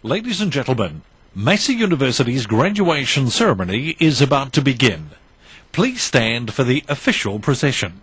Ladies and gentlemen, Massey University's graduation ceremony is about to begin. Please stand for the official procession.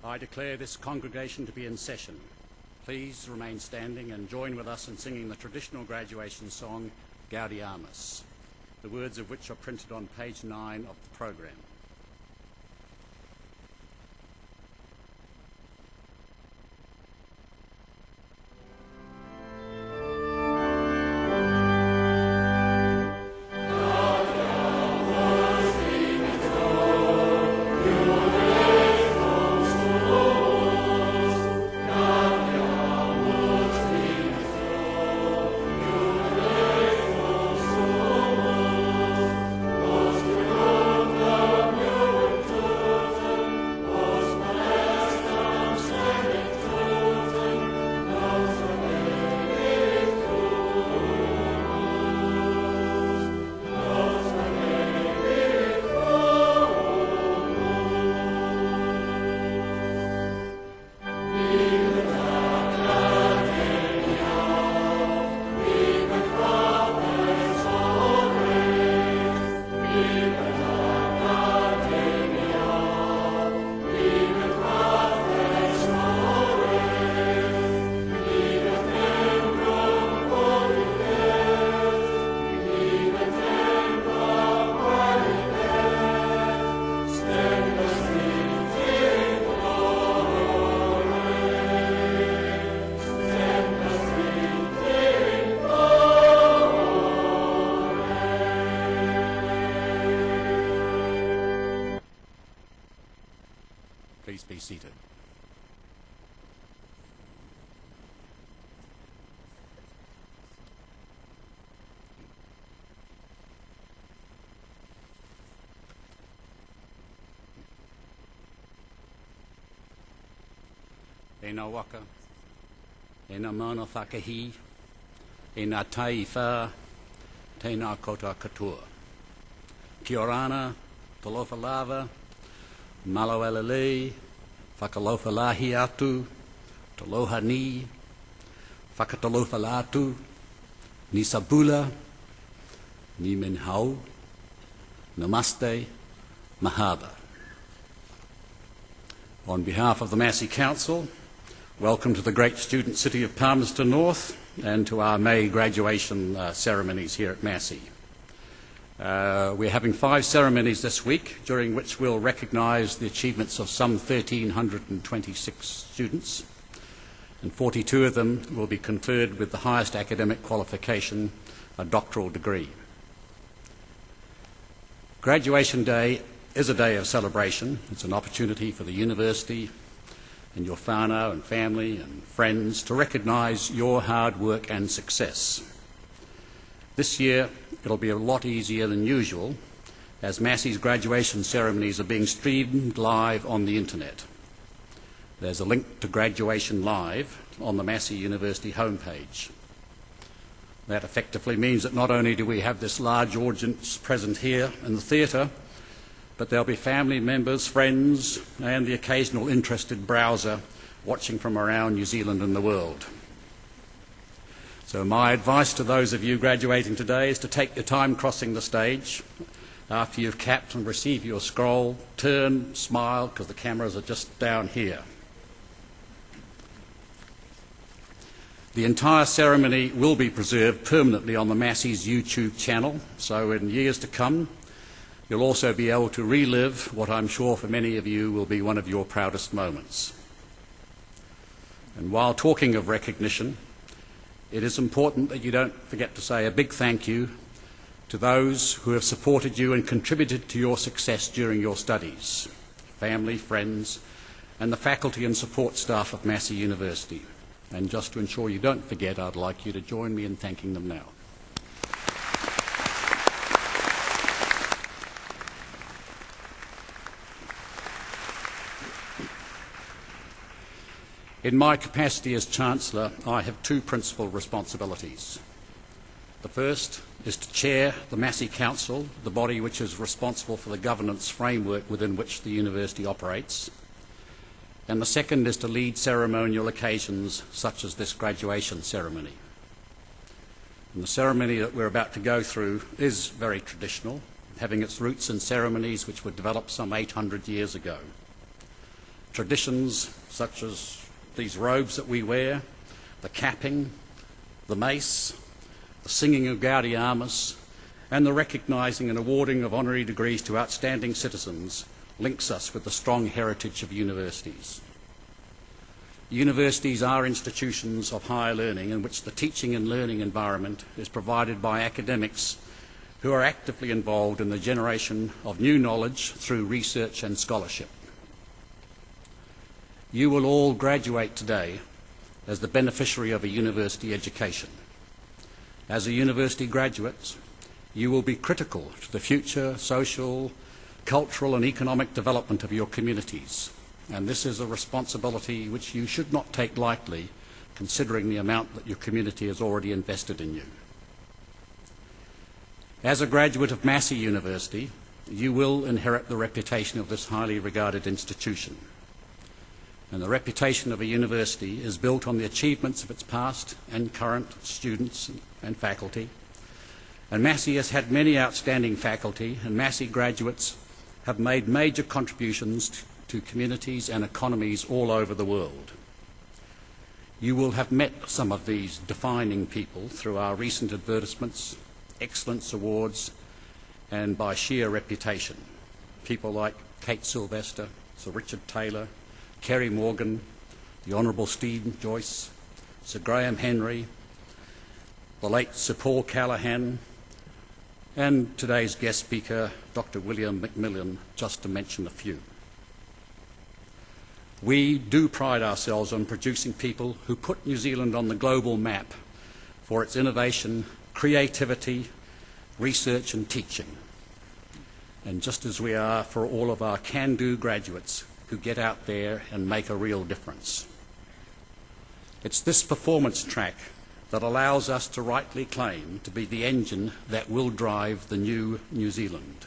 I declare this congregation to be in session. Please remain standing and join with us in singing the traditional graduation song, Gaudiamus, the words of which are printed on page 9 of the programme. Please be seated. E nā waka, e nā mana whakahi, e nā tai whā, tēnā koutou katoa. Kia orana, talofa lava, malo elelei, whakalofa lahi atu, taloha ni, whakatalofa latu, ni sabula, ni minhau, namaste, mahaba. On behalf of the Massey Council, welcome to the great student city of Palmerston North and to our May graduation ceremonies here at Massey. We're having 5 ceremonies this week, during which we'll recognise the achievements of some 1,326 students, and 42 of them will be conferred with the highest academic qualification, a doctoral degree. Graduation Day is a day of celebration. It's an opportunity for the university and your whānau and family and friends to recognise your hard work and success. This year, it'll be a lot easier than usual, as Massey's graduation ceremonies are being streamed live on the internet. There's a link to Graduation Live on the Massey University homepage. That effectively means that not only do we have this large audience present here in the theatre, but there'll be family members, friends, and the occasional interested browser watching from around New Zealand and the world. So my advice to those of you graduating today is to take your time crossing the stage. After you've capped and received your scroll, turn, smile, because the cameras are just down here. The entire ceremony will be preserved permanently on the Massey's YouTube channel, so in years to come, you'll also be able to relive what I'm sure for many of you will be one of your proudest moments. And while talking of recognition, it is important that you don't forget to say a big thank you to those who have supported you and contributed to your success during your studies, family, friends, and the faculty and support staff of Massey University. And just to ensure you don't forget, I'd like you to join me in thanking them now. In my capacity as Chancellor, I have 2 principal responsibilities. The first is to chair the Massey Council, the body which is responsible for the governance framework within which the university operates. And the second is to lead ceremonial occasions such as this graduation ceremony. And the ceremony that we're about to go through is very traditional, having its roots in ceremonies which were developed some 800 years ago. Traditions such as these robes that we wear, the capping, the mace, the singing of Gaudiamus, and the recognising and awarding of honorary degrees to outstanding citizens links us with the strong heritage of universities. Universities are institutions of higher learning in which the teaching and learning environment is provided by academics who are actively involved in the generation of new knowledge through research and scholarship. You will all graduate today as the beneficiary of a university education. As a university graduate, you will be critical to the future social, cultural and economic development of your communities, and this is a responsibility which you should not take lightly, considering the amount that your community has already invested in you. As a graduate of Massey University, you will inherit the reputation of this highly regarded institution. And the reputation of a university is built on the achievements of its past and current students and faculty. And Massey has had many outstanding faculty, and Massey graduates have made major contributions to communities and economies all over the world. You will have met some of these defining people through our recent advertisements, excellence awards, and by sheer reputation. People like Kate Sylvester, Sir Richard Taylor, Kerry Morgan, the Honourable Stephen Joyce, Sir Graham Henry, the late Sir Paul Callaghan, and today's guest speaker, Dr. William Macmillan, just to mention a few. We do pride ourselves on producing people who put New Zealand on the global map for its innovation, creativity, research and teaching. And just as we are for all of our can-do graduates who get out there and make a real difference. It's this performance track that allows us to rightly claim to be the engine that will drive the new New Zealand.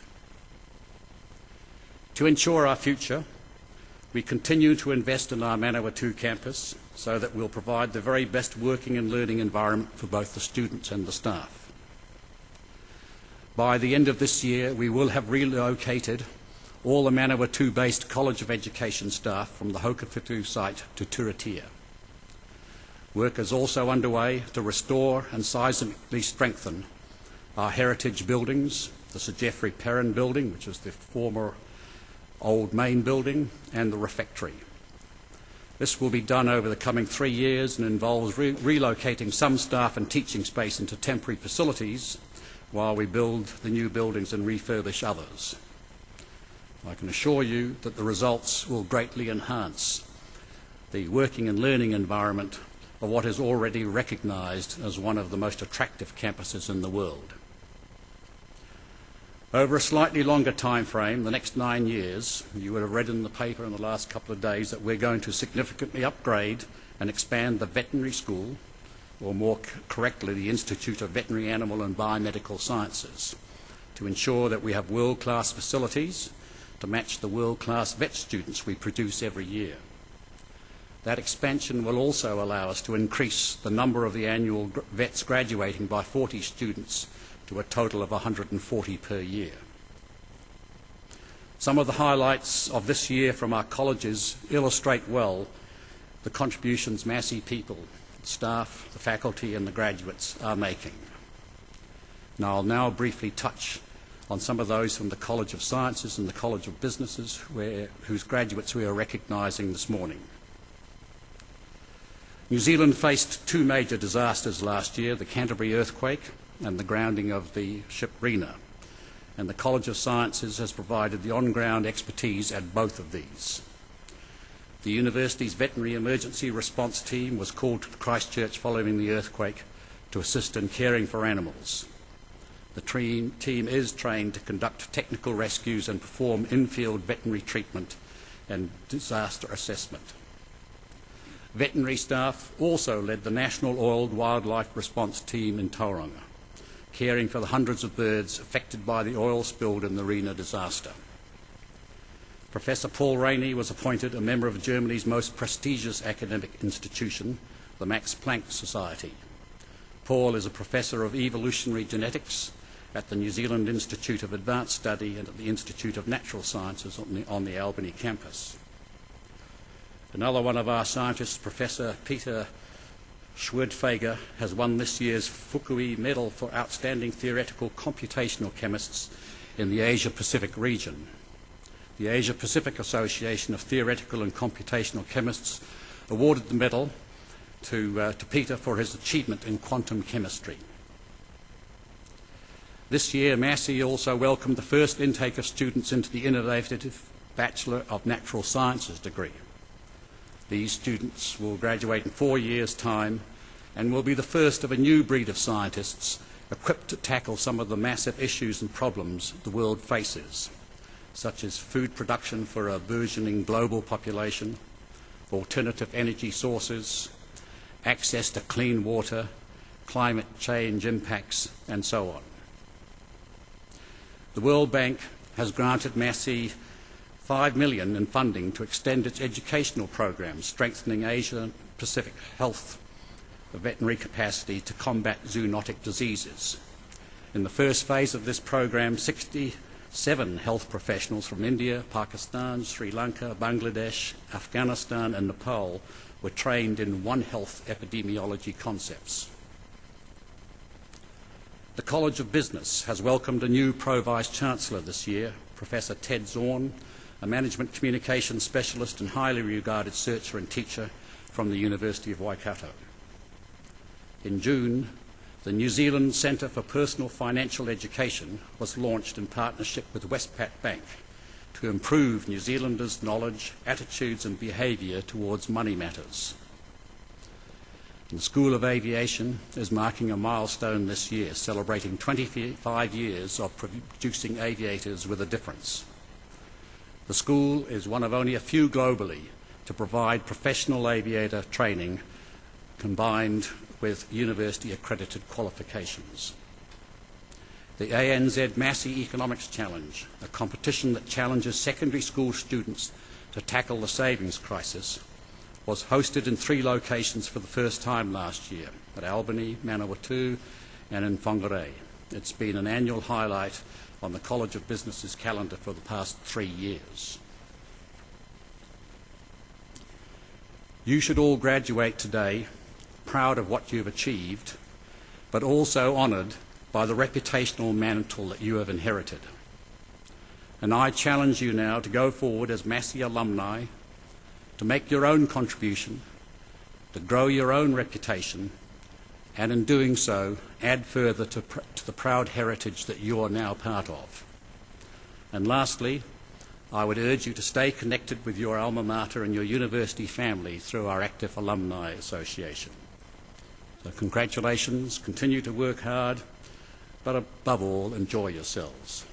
To ensure our future, we continue to invest in our Manawatū campus so that we'll provide the very best working and learning environment for both the students and the staff. By the end of this year, we will have relocated all the Manawatū-based College of Education staff from the Hokowhitu site to Turitea. Work is also underway to restore and seismically strengthen our heritage buildings, the Sir Geoffrey Perrin building, which is the former old main building, and the refectory. This will be done over the coming 3 years and involves relocating some staff and teaching space into temporary facilities while we build the new buildings and refurbish others. I can assure you that the results will greatly enhance the working and learning environment of what is already recognised as one of the most attractive campuses in the world. Over a slightly longer time frame, the next 9 years, you would have read in the paper in the last couple of days that we're going to significantly upgrade and expand the veterinary school, or more correctly, the Institute of Veterinary Animal and Biomedical Sciences, to ensure that we have world-class facilities to match the world-class vet students we produce every year. That expansion will also allow us to increase the number of the annual vets graduating by 40 students to a total of 140 per year. Some of the highlights of this year from our colleges illustrate well the contributions Massey people, staff, the faculty and the graduates are making. Now I'll now briefly touch on some of those from the College of Sciences and the College of Businesses whose graduates we are recognising this morning. New Zealand faced 2 major disasters last year, the Canterbury earthquake and the grounding of the ship Rena, and the College of Sciences has provided the on-ground expertise at both of these. The university's veterinary emergency response team was called to Christchurch following the earthquake to assist in caring for animals. The team is trained to conduct technical rescues and perform in-field veterinary treatment and disaster assessment. Veterinary staff also led the National Oiled Wildlife Response Team in Tauranga, caring for the hundreds of birds affected by the oil spilled in the Rena disaster. Professor Paul Rainey was appointed a member of Germany's most prestigious academic institution, the Max Planck Society. Paul is a professor of evolutionary genetics at the New Zealand Institute of Advanced Study and at the Institute of Natural Sciences on the Albany campus. Another one of our scientists, Professor Peter Schwerdtfeger, has won this year's Fukui Medal for Outstanding Theoretical Computational Chemists in the Asia-Pacific region. The Asia-Pacific Association of Theoretical and Computational Chemists awarded the medal to Peter for his achievement in quantum chemistry. This year, Massey also welcomed the first intake of students into the innovative Bachelor of Natural Sciences degree. These students will graduate in 4 years' time and will be the first of a new breed of scientists equipped to tackle some of the massive issues and problems the world faces, such as food production for a burgeoning global population, alternative energy sources, access to clean water, climate change impacts, and so on. The World Bank has granted Massey $5 million in funding to extend its educational programs, strengthening Asia-Pacific health veterinary capacity to combat zoonotic diseases. In the first phase of this program, 67 health professionals from India, Pakistan, Sri Lanka, Bangladesh, Afghanistan and Nepal were trained in One Health epidemiology concepts. The College of Business has welcomed a new Pro-Vice Chancellor this year, Professor Ted Zorn, a management communications specialist and highly regarded searcher and teacher from the University of Waikato. In June, the New Zealand Centre for Personal Financial Education was launched in partnership with Westpac Bank to improve New Zealanders' knowledge, attitudes and behaviour towards money matters. The School of Aviation is marking a milestone this year, celebrating 25 years of producing aviators with a difference. The school is one of only a few globally to provide professional aviator training combined with university-accredited qualifications. The ANZ Massey Economics Challenge, a competition that challenges secondary school students to tackle the savings crisis, was hosted in 3 locations for the first time last year, at Albany, Manawatū and in Whangarei. It's been an annual highlight on the College of Business's calendar for the past 3 years. You should all graduate today proud of what you've achieved, but also honoured by the reputational mantle that you have inherited. And I challenge you now to go forward as Massey alumni, to make your own contribution, to grow your own reputation, and in doing so, add further to the proud heritage that you are now part of. And lastly, I would urge you to stay connected with your alma mater and your university family through our active alumni association. So congratulations, continue to work hard, but above all, enjoy yourselves.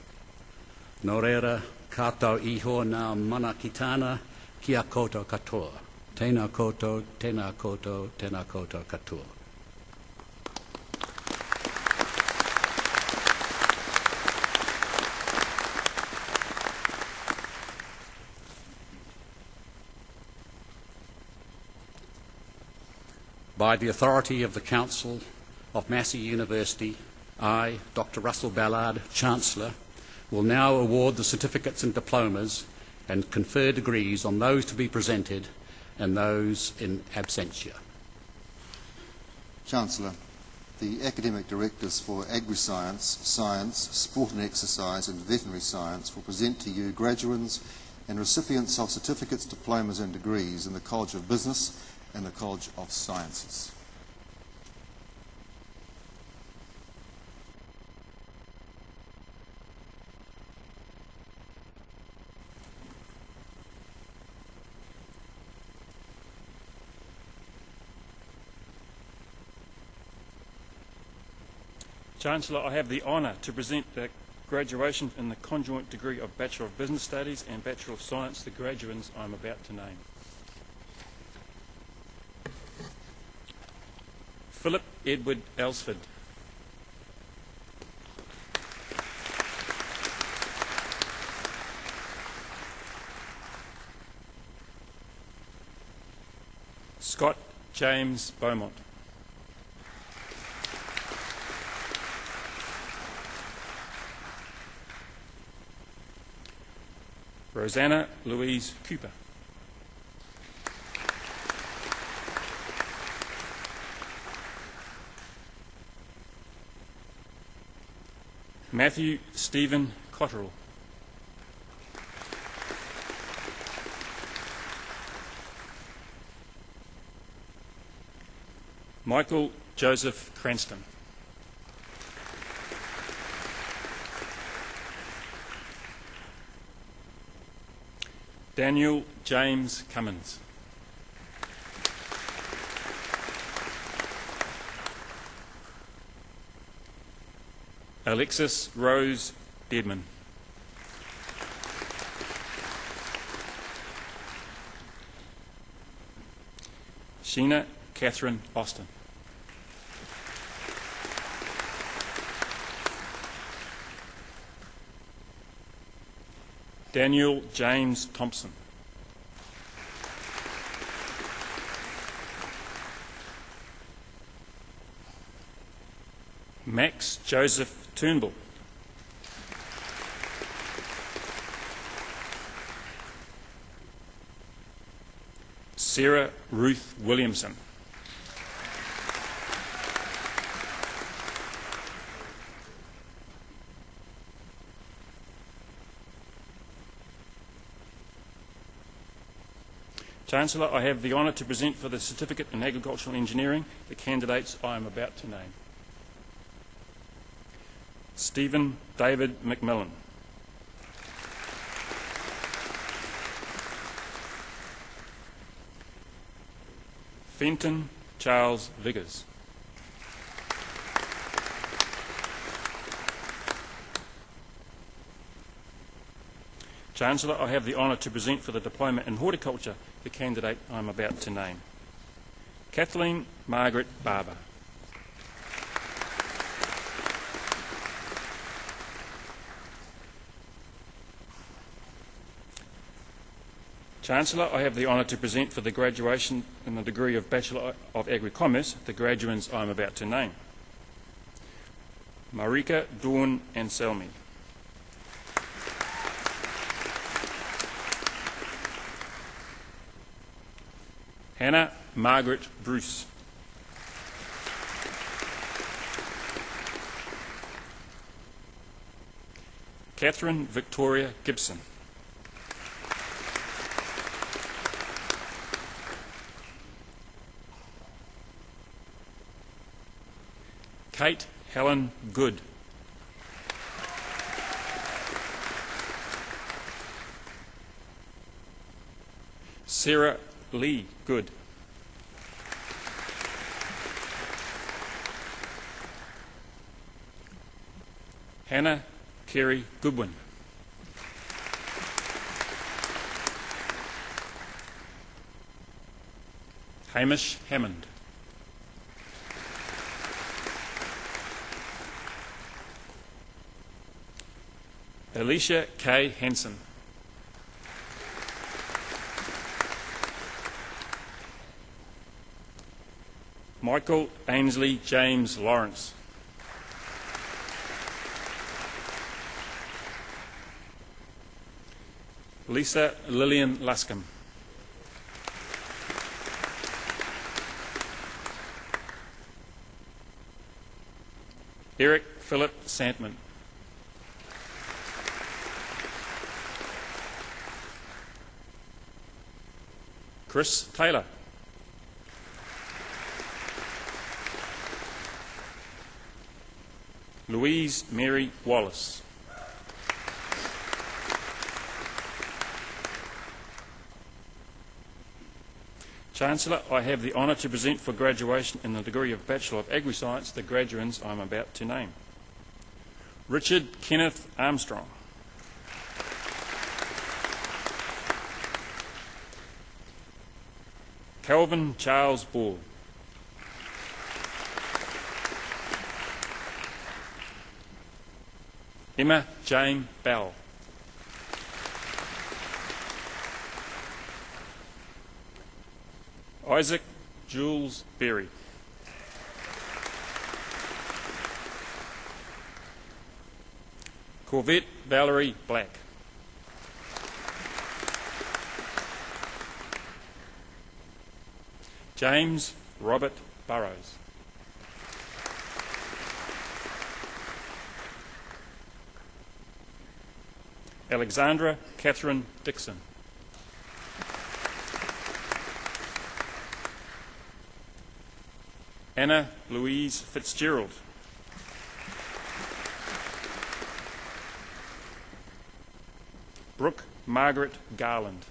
Nō reira, kātou iho nā mana ki tāna, kia koutou katoa. Tēnā koutou, tēnā koutou, tēnā koutou katoa. By the authority of the Council of Massey University, I, Dr. Russell Ballard, Chancellor, will now award the certificates and diplomas and confer degrees on those to be presented and those in absentia. Chancellor, the academic directors for agri-science, science, sport and exercise and veterinary science will present to you graduates and recipients of certificates, diplomas and degrees in the College of Business and the College of Sciences. Chancellor, I have the honour to present the graduation in the conjoint degree of Bachelor of Business Studies and Bachelor of Science, the graduates I'm about to name. Philip Edward Elsford. Scott James Beaumont. Rosanna Louise Cooper. Matthew Stephen Cotterill. Michael Joseph Cranston. Daniel James Cummins. Alexis Rose Deadman. Sheena Catherine Austin. Daniel James Thompson. Max Joseph Turnbull. Sarah Ruth Williamson. Chancellor, I have the honour to present for the Certificate in Agricultural Engineering the candidates I am about to name. Stephen David McMillan. Fenton Charles Viggers. Chancellor, I have the honour to present for the Diploma in Horticulture the candidate I am about to name. Kathleen Margaret Barber. Chancellor, I have the honour to present for the graduation in the degree of Bachelor of Agri-Commerce the graduands I am about to name. Marika Dawn Anselmi. Hannah Margaret Bruce. Catherine Victoria Gibson. Kate Helen Good. Sarah Lee Good. Hannah Kerry Goodwin. Hamish Hammond. Alicia K. Hansen. Michael Ainsley James Lawrence. Lisa Lillian Luscombe. Eric Philip Sandman. Chris Taylor. Louise Mary Wallace. Chancellor, I have the honour to present for graduation in the degree of Bachelor of Agri-Science the graduands I am about to name. Richard Kenneth Armstrong. Calvin Charles Ball. Emma Jane Bell. Isaac Jules Berry. Corvette Valerie Black. James Robert Burrows. Alexandra Catherine Dixon. Anna Louise Fitzgerald. Brooke Margaret Garland.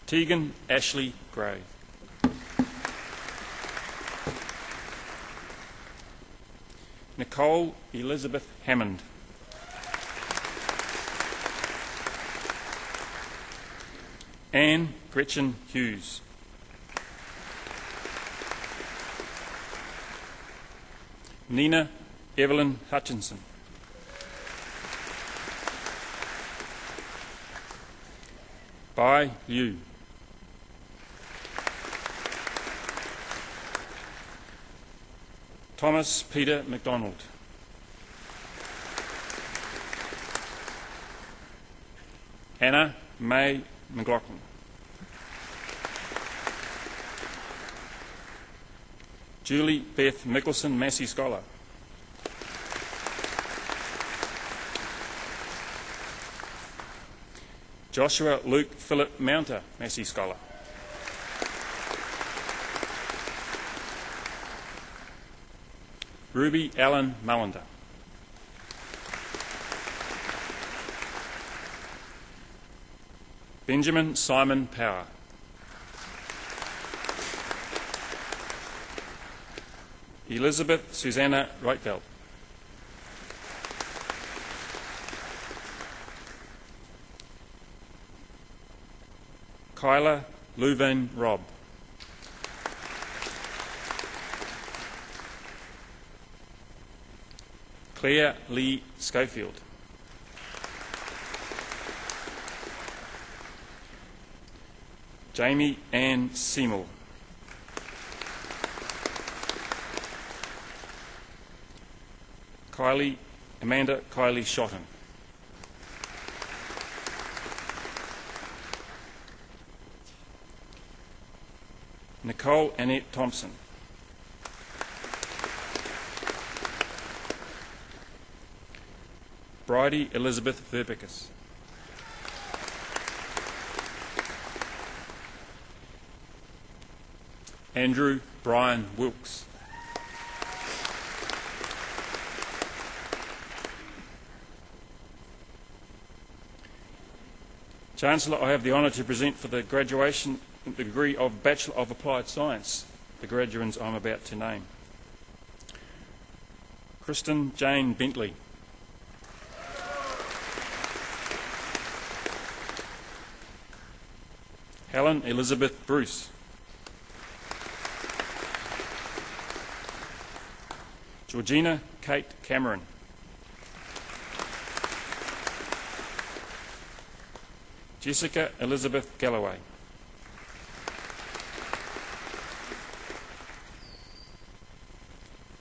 Tegan Ashley Gray. Nicole Elizabeth Hammond. Anne Gretchen Hughes. Nina Evelyn Hutchinson. Bai Liu. Thomas Peter MacDonald. Hannah May McLaughlin. Julie Beth Mickelson, Massey Scholar. Joshua Luke Philip Mounter, Massey Scholar. Ruby Allen Mullender. Benjamin Simon Power. Elizabeth Susanna Reitveld. Kyla Louvain Robb. Claire Lee Schofield. Jamie Ann Seymour. Amanda Kylie Shotton. Nicole Annette Thompson. Bridie Elizabeth Verbicus. Andrew Brian Wilkes. Chancellor, I have the honour to present for the graduation the degree of Bachelor of Applied Science, the graduates I'm about to name. Kristen Jane Bentley. Helen Elizabeth Bruce. Georgina Kate Cameron. Jessica Elizabeth Galloway.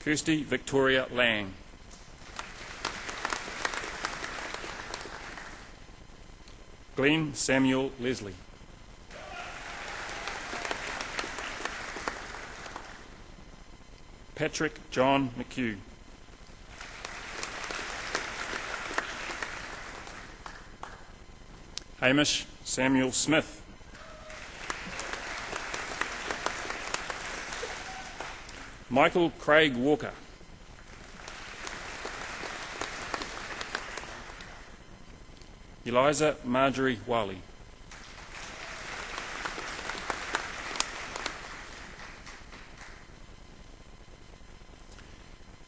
Kirsty Victoria Lang. Glenn Samuel Leslie. Patrick John McHugh. Hamish Samuel Smith. Michael Craig Walker. Eliza Marjorie Wally.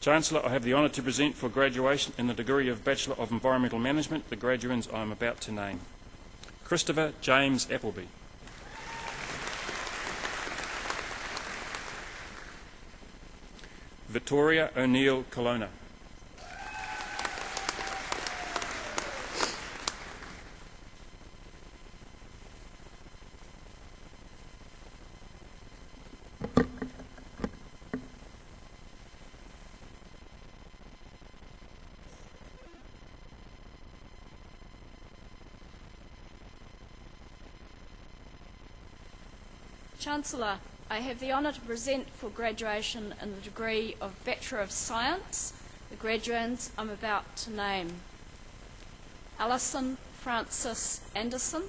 Chancellor, I have the honour to present for graduation in the degree of Bachelor of Environmental Management the graduates I am about to name. Christopher James Appleby. Victoria O'Neill Colonna. Chancellor, I have the honour to present for graduation in the degree of Bachelor of Science the graduates I'm about to name. Alison Frances Anderson,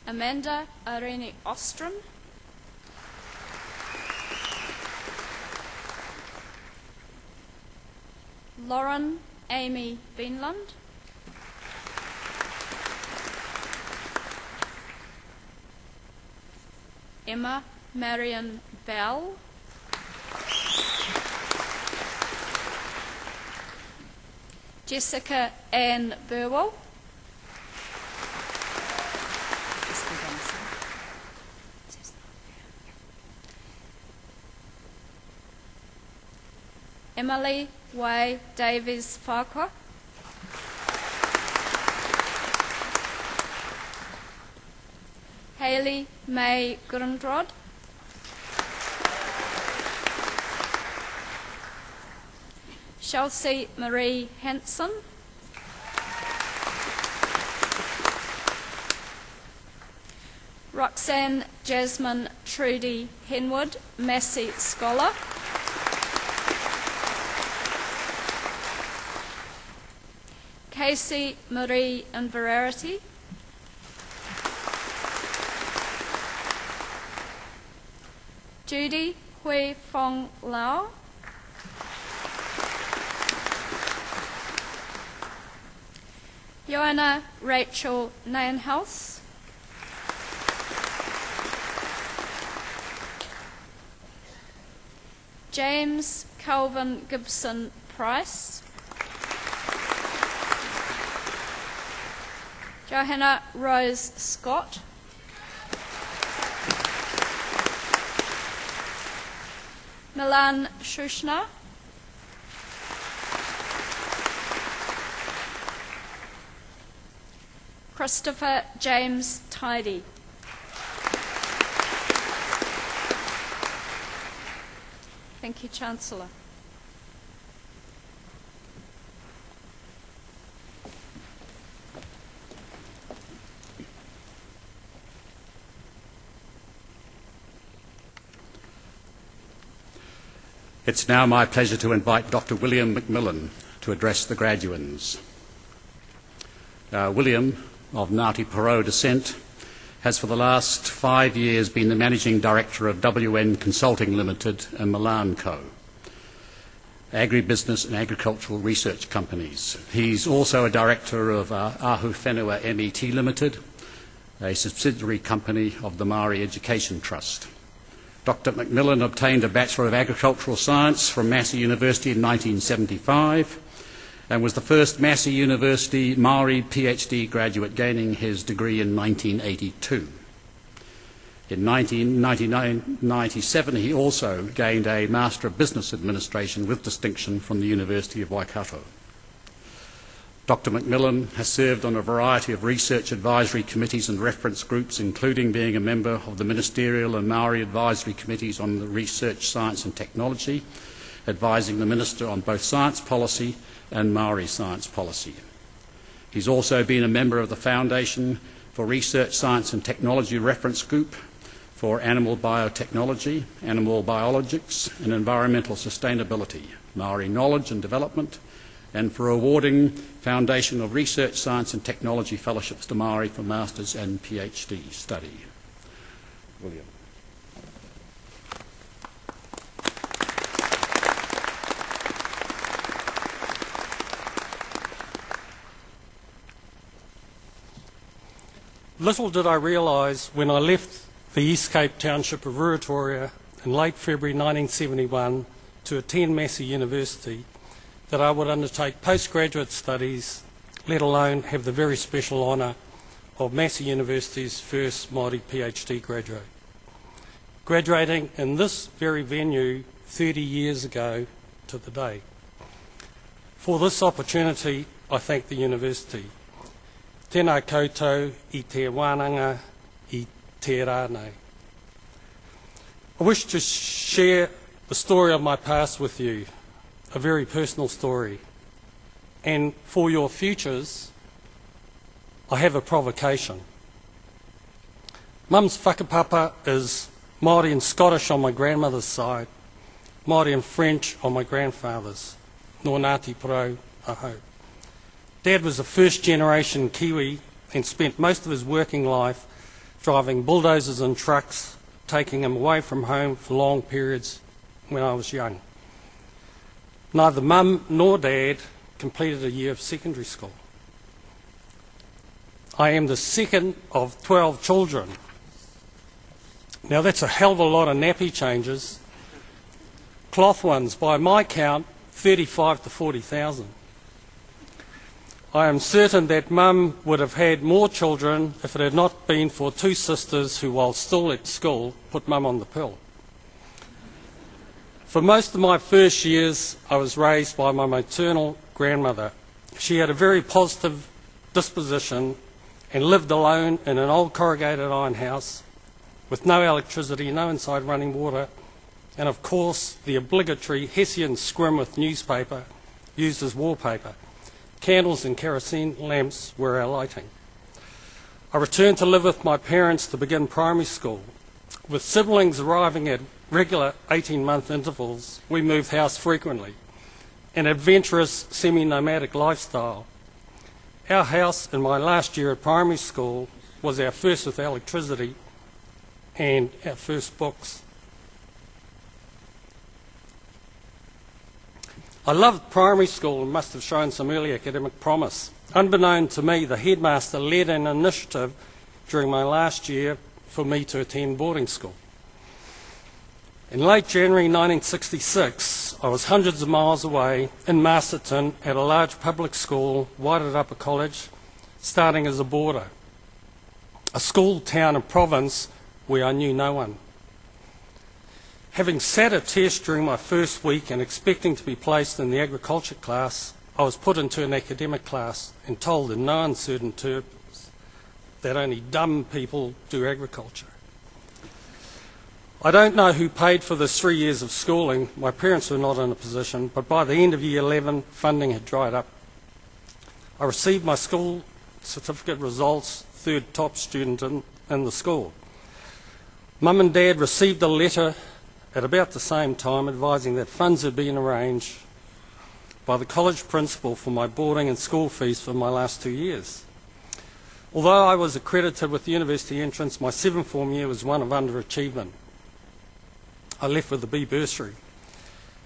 Amanda Irene Ostrom, Lauren Amy Beanland, Emma Marion Bell, Jessica Ann Burwell, Emily Way Davies Farquhar, Hayley May Grundrod, Chelsea Marie Hanson, Roxanne Jasmine Trudy Henwood, Massey Scholar, Casey Marie Inverarity, Judy Hui Fong Lau, Joanna Rachel Nainhouse, James Calvin Gibson Price, Johanna Rose Scott, Milan Shushna, Christopher James Tidy, thank you, Chancellor. It's now my pleasure to invite Dr. William McMillan to address the graduands. William, of Ngāti Porou descent, has for the last 5 years been the Managing Director of WN Consulting Limited and Milan Co, agribusiness and agricultural research companies. He's also a Director of Ahu Whenua MET Limited, a subsidiary company of the Māori Education Trust. Dr. McMillan obtained a Bachelor of Agricultural Science from Massey University in 1975 and was the first Massey University Māori PhD graduate, gaining his degree in 1982. In 1997 he also gained a Master of Business Administration with distinction from the University of Waikato. Dr. McMillan has served on a variety of research advisory committees and reference groups, including being a member of the Ministerial and Maori Advisory Committees on the Research, Science and Technology, advising the Minister on both science policy and Maori science policy. He's also been a member of the Foundation for Research, Science and Technology Reference Group for Animal Biotechnology, Animal Biologics and Environmental Sustainability, Maori Knowledge and Development, and for awarding Foundation of Research, Science and Technology Fellowships to Māori for Masters and PhD study. William. Little did I realise when I left the East Cape township of Ruatoria in late February 1971 to attend Massey University that I would undertake postgraduate studies, let alone have the very special honour of Massey University's first Māori PhD graduate. Graduating in this very venue 30 years ago to the day. For this opportunity, I thank the University. Tēnā koutou I te wānanga I te rānei. I wish to share the story of my past with you, a very personal story, and for your futures, I have a provocation. Mum's whakapapa is Māori and Scottish on my grandmother's side, Māori and French on my grandfather's, nor Ngāti Porou aho. Dad was a first generation Kiwi and spent most of his working life driving bulldozers and trucks, taking him away from home for long periods when I was young. Neither Mum nor Dad completed a year of secondary school. I am the second of 12 children. Now that's a hell of a lot of nappy changes. Cloth ones, by my count, 35 to 40,000. I am certain that Mum would have had more children if it had not been for two sisters who, while still at school, put Mum on the pill. For most of my first years, I was raised by my maternal grandmother. She had a very positive disposition and lived alone in an old corrugated iron house with no electricity, no inside running water, and of course the obligatory Hessian scrim with newspaper used as wallpaper. Candles and kerosene lamps were our lighting. I returned to live with my parents to begin primary school. With siblings arriving at regular 18-month intervals, we moved house frequently, an adventurous semi-nomadic lifestyle. Our house in my last year at primary school was our first with electricity and our first books. I loved primary school and must have shown some early academic promise. Unbeknown to me, the headmaster led an initiative during my last year for me to attend boarding school. In late January 1966, I was hundreds of miles away in Masterton at a large public school, Wairarapa College, starting as a boarder. A school, town and province where I knew no one. Having sat a test during my first week and expecting to be placed in the agriculture class, I was put into an academic class and told in no uncertain terms that only dumb people do agriculture. I don't know who paid for this 3 years of schooling. My parents were not in a position, but by the end of year 11, funding had dried up. I received my school certificate results, third top student in the school. Mum and Dad received a letter at about the same time advising that funds had been arranged by the college principal for my boarding and school fees for my last 2 years. Although I was accredited with the university entrance, my 7th form year was one of underachievement. I left with a B bursary.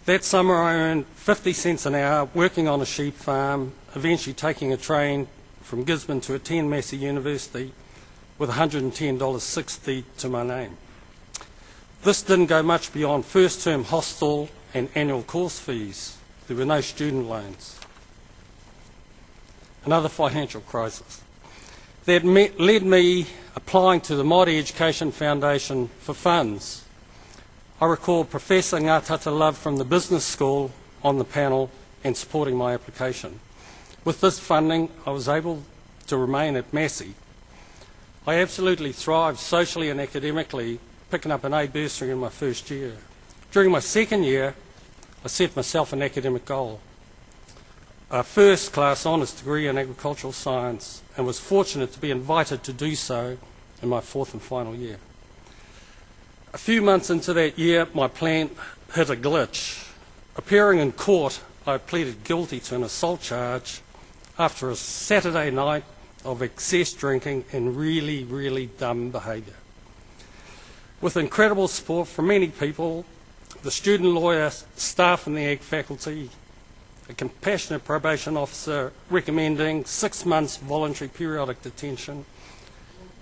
That summer I earned 50 cents an hour working on a sheep farm, eventually taking a train from Gisborne to attend Massey University with $110.60 to my name. This didn't go much beyond first term hostel and annual course fees. There were no student loans. Another financial crisis. That led me applying to the Māori Education Foundation for funds. I recall Professor Ngātata Love from the business school on the panel and supporting my application. With this funding, I was able to remain at Massey. I absolutely thrived socially and academically, picking up an A bursary in my first year. During my second year, I set myself an academic goal, a first-class honours degree in agricultural science, and was fortunate to be invited to do so in my fourth and final year. A few months into that year, my plan hit a glitch. Appearing in court, I pleaded guilty to an assault charge after a Saturday night of excess drinking and really, really dumb behaviour. With incredible support from many people, the student lawyer, staff in the Ag faculty, a compassionate probation officer recommending 6 months voluntary periodic detention,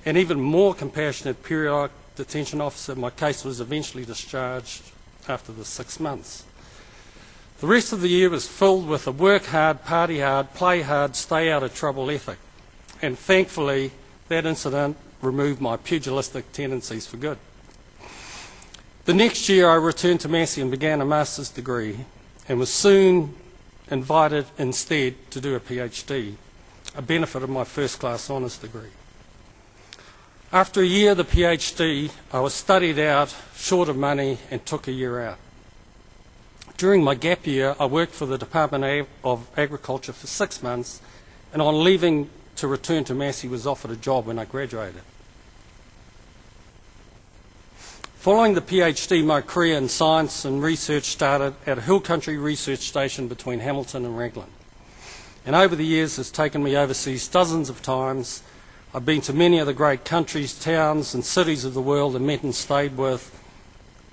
and even more compassionate periodic detention officer, my case was eventually discharged after the 6 months. The rest of the year was filled with a work hard, party hard, play hard, stay out of trouble ethic. And thankfully, that incident removed my pugilistic tendencies for good. The next year I returned to Massey and began a master's degree and was soon invited instead to do a PhD, a benefit of my first-class honours degree. After a year of the PhD, I was studied out, short of money, and took a year out. During my gap year, I worked for the Department of Agriculture for 6 months, and on leaving to return to Massey was offered a job when I graduated. Following the PhD, my career in science and research started at a hill country research station between Hamilton and Raglan. And over the years has taken me overseas dozens of times. I've been to many of the great countries, towns and cities of the world and met and stayed with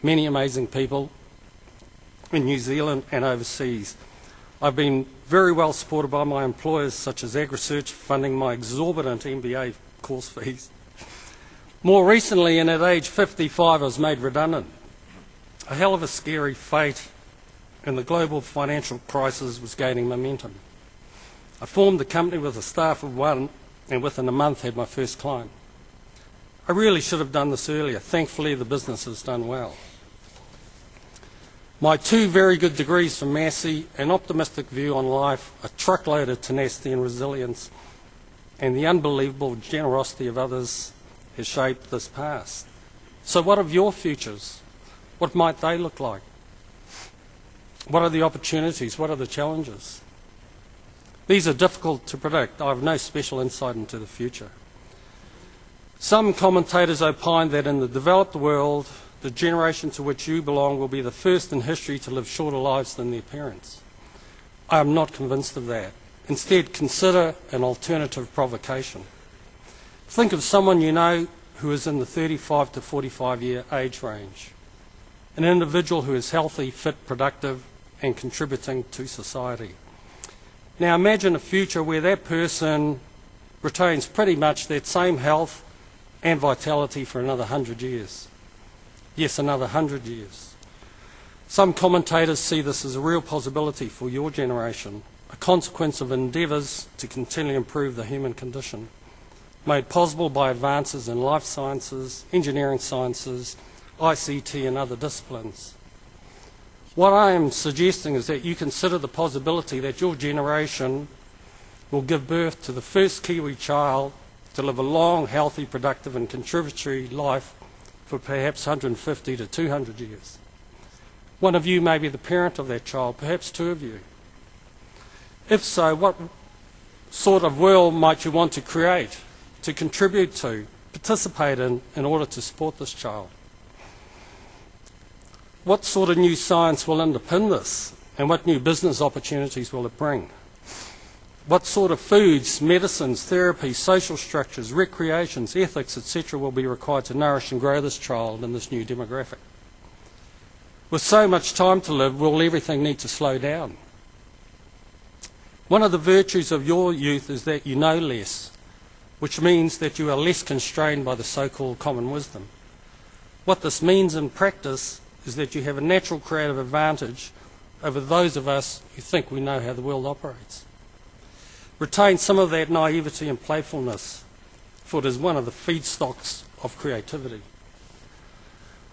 many amazing people in New Zealand and overseas. I've been very well supported by my employers such as AgResearch, funding my exorbitant MBA course fees. More recently, and at age 55, I was made redundant. A hell of a scary fate, and the global financial crisis was gaining momentum. I formed the company with a staff of one, and within a month had my first client. I really should have done this earlier. Thankfully, the business has done well. My 2 very good degrees from Massey, an optimistic view on life, a truckload of tenacity and resilience, and the unbelievable generosity of others has shaped this past. So what of your futures? What might they look like? What are the opportunities? What are the challenges? These are difficult to predict. I have no special insight into the future. Some commentators opine that in the developed world, the generation to which you belong will be the first in history to live shorter lives than their parents. I am not convinced of that. Instead, consider an alternative provocation. Think of someone you know who is in the 35 to 45 year age range. An individual who is healthy, fit, productive and contributing to society. Now imagine a future where that person retains pretty much that same health and vitality for another 100 years. Yes, another 100 years. Some commentators see this as a real possibility for your generation, a consequence of endeavours to continually improve the human condition, made possible by advances in life sciences, engineering sciences, ICT and other disciplines. What I am suggesting is that you consider the possibility that your generation will give birth to the first Kiwi child to live a long, healthy, productive and contributory life for perhaps 150 to 200 years. One of you may be the parent of that child, perhaps 2 of you. If so, what sort of world might you want to create, to contribute to, participate in order to support this child? What sort of new science will underpin this, and what new business opportunities will it bring? What sort of foods, medicines, therapies, social structures, recreations, ethics, etc. will be required to nourish and grow this child in this new demographic? With so much time to live, will everything need to slow down? One of the virtues of your youth is that you know less, which means that you are less constrained by the so-called common wisdom. What this means in practice is that you have a natural creative advantage over those of us who think we know how the world operates. Retain some of that naivety and playfulness, for it is one of the feedstocks of creativity.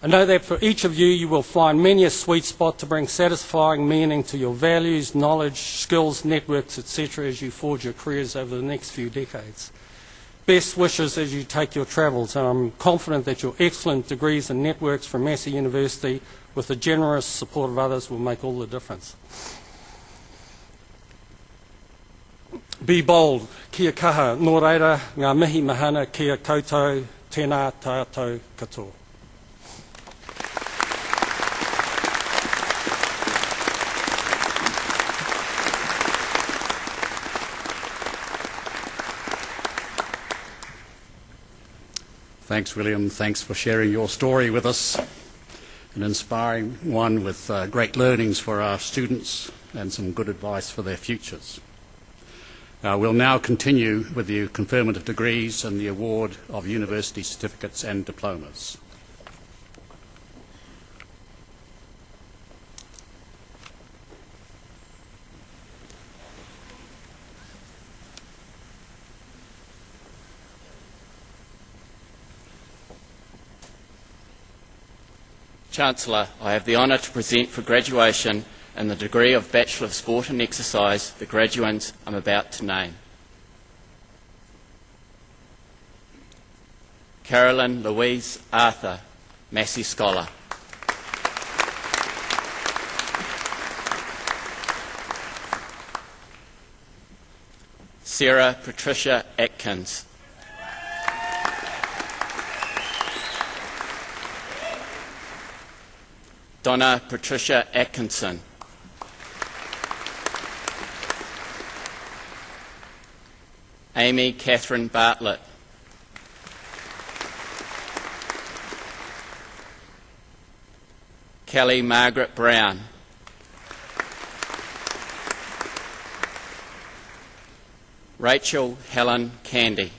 I know that for each of you, you will find many a sweet spot to bring satisfying meaning to your values, knowledge, skills, networks, etc. as you forge your careers over the next few decades. Best wishes as you take your travels, and I'm confident that your excellent degrees and networks from Massey University, with the generous support of others, will make all the difference. Be bold, kia kaha, nō reira, ngā mihi mahana kia koutou, tēnā tātou katoa. Thanks, William. Thanks for sharing your story with us, an inspiring one with great learnings for our students and some good advice for their futures. We'll now continue with the conferment of degrees and the award of university certificates and diplomas. Chancellor, I have the honour to present for graduation in the degree of Bachelor of Sport and Exercise the graduates I'm about to name. Carolyn Louise Arthur, Massey Scholar. Sarah Patricia Atkins. Donna Patricia Atkinson. Amy Catherine Bartlett. Kelly Margaret Brown. Rachel Helen Candy.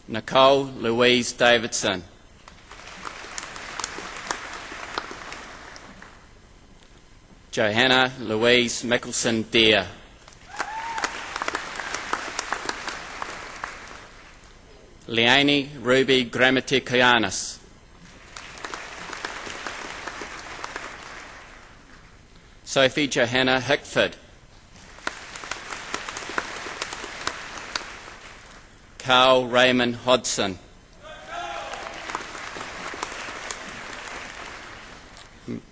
Nicole Louise Davidson. Johanna Louise Mickelson Deere. Leonie Ruby Grammaticianus. Sophie Johanna Hickford. Carl Raymond Hodson.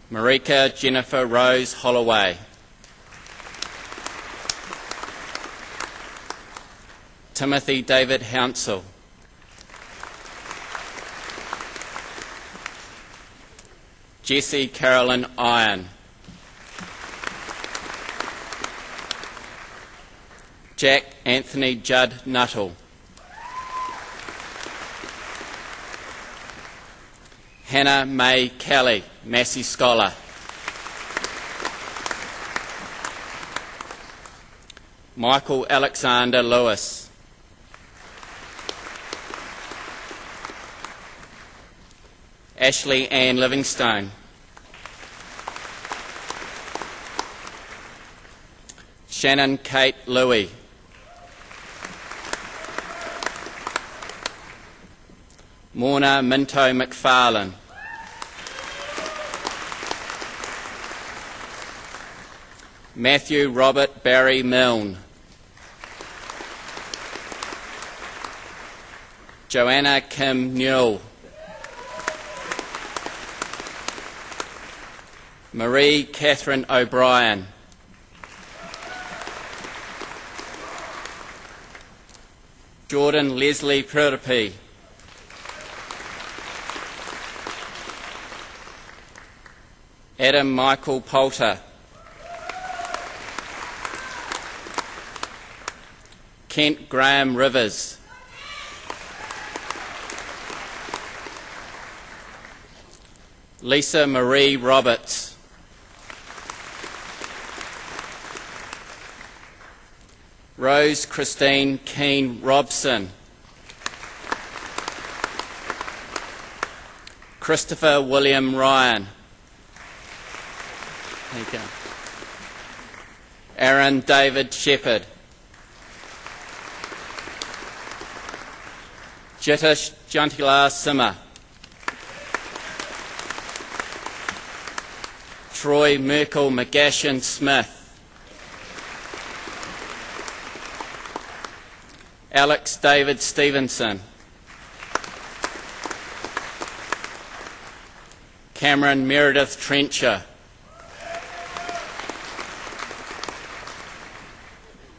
Marika Jennifer Rose Holloway. Timothy David Hounsell. Jessie Carolyn Iron. Jack Anthony Judd Nuttall. Hannah May Kelly, Massey Scholar. Michael Alexander Lewis. Ashley Ann Livingstone. Shannon Kate Louie. Morna Minto McFarlane. Matthew Robert Barry Milne. Joanna Kim Newell. Marie Catherine O'Brien. Jordan Leslie Purdupi. Adam Michael Poulter. Kent Graham Rivers. Lisa Marie Roberts. Rose Christine Keane Robson. Christopher William Ryan. There you go. Aaron David Shepherd. Jitish Jantilar Simmer. Troy Merkel McGashan Smith. Alex David Stevenson. Cameron Meredith Trencher.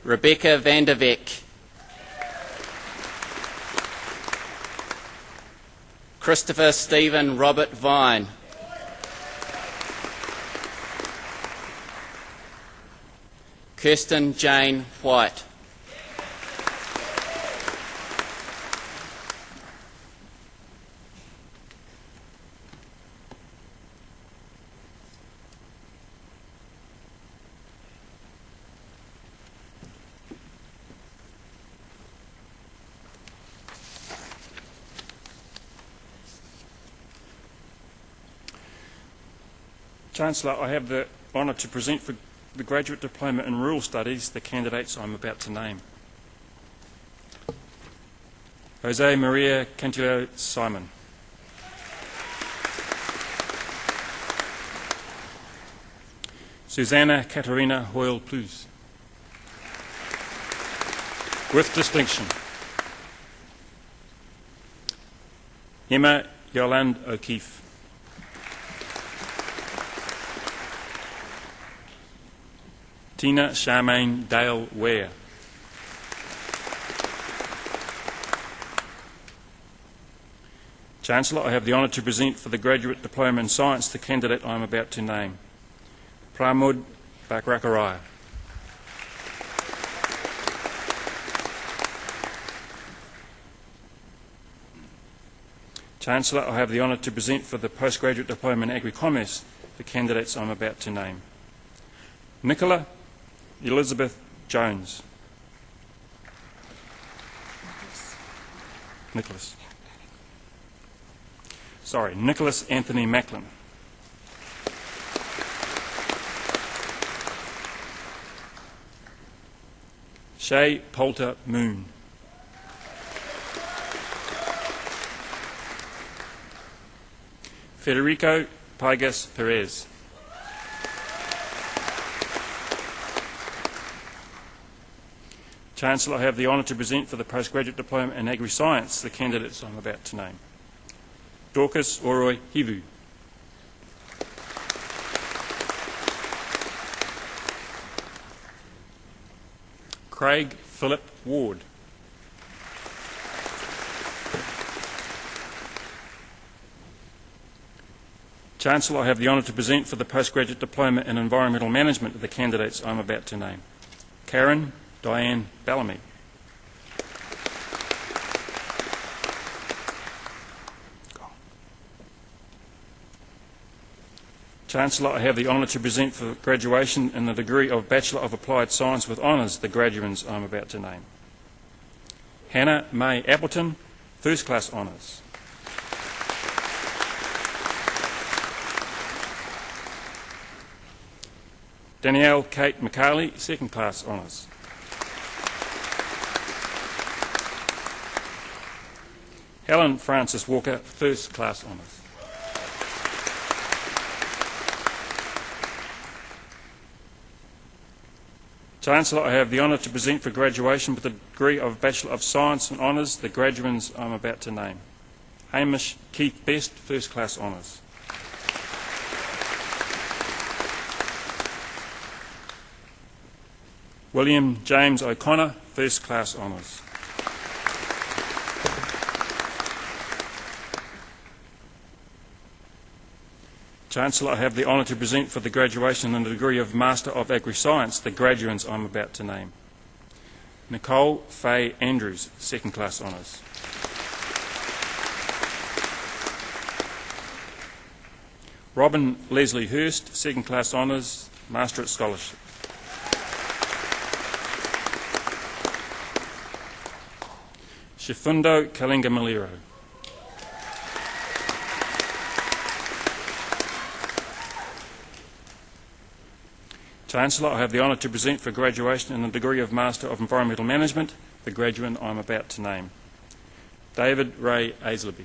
Rebecca Vanderbeek. Christopher Stephen Robert Vine. Kirsten Jane White. Chancellor, I have the honour to present for the Graduate Diploma in Rural Studies the candidates I'm about to name. Jose Maria Cantillo Simon. Susanna Katerina Hoyle Plus. With distinction. Emma Yolande O'Keefe. Tina Charmaine Dale Ware. Chancellor, I have the honour to present for the Graduate Diploma in Science the candidate I am about to name. Pramod Bakrakaraya. Chancellor, I have the honour to present for the Postgraduate Diploma in Agri-Commerce the candidates I am about to name. Nicola Elizabeth Jones. Nicholas Anthony Macklin. Shay Poulter Moon. Federico Pigas Perez. Chancellor, I have the honour to present for the Postgraduate Diploma in Agri-Science the candidates I am about to name. Dorcas Oroi Hivu. Craig Philip Ward. Chancellor, I have the honour to present for the Postgraduate Diploma in Environmental Management the candidates I am about to name. Karen Diane Bellamy. Chancellor, I have the honour to present for graduation in the degree of Bachelor of Applied Science with Honours the graduands I am about to name. Hannah May Appleton, First Class Honours. Danielle Kate McCarley, Second Class Honours. Helen Frances Walker, First Class Honours. Chancellor, I have the honour to present for graduation with the degree of Bachelor of Science and Honours the graduands I am about to name. Hamish Keith Best, First Class Honours. William James O'Connor, First Class Honours. Chancellor, I have the honour to present for the graduation in the degree of Master of Agri-Science the graduands I am about to name. Nicole Faye Andrews, Second Class Honours. Robin Leslie Hurst, Second Class Honours, Masterate Scholarship. Shifundo Kalinga Maliro. Chancellor, I have the honour to present for graduation in the degree of Master of Environmental Management the graduate I am about to name. David Ray Aisleby.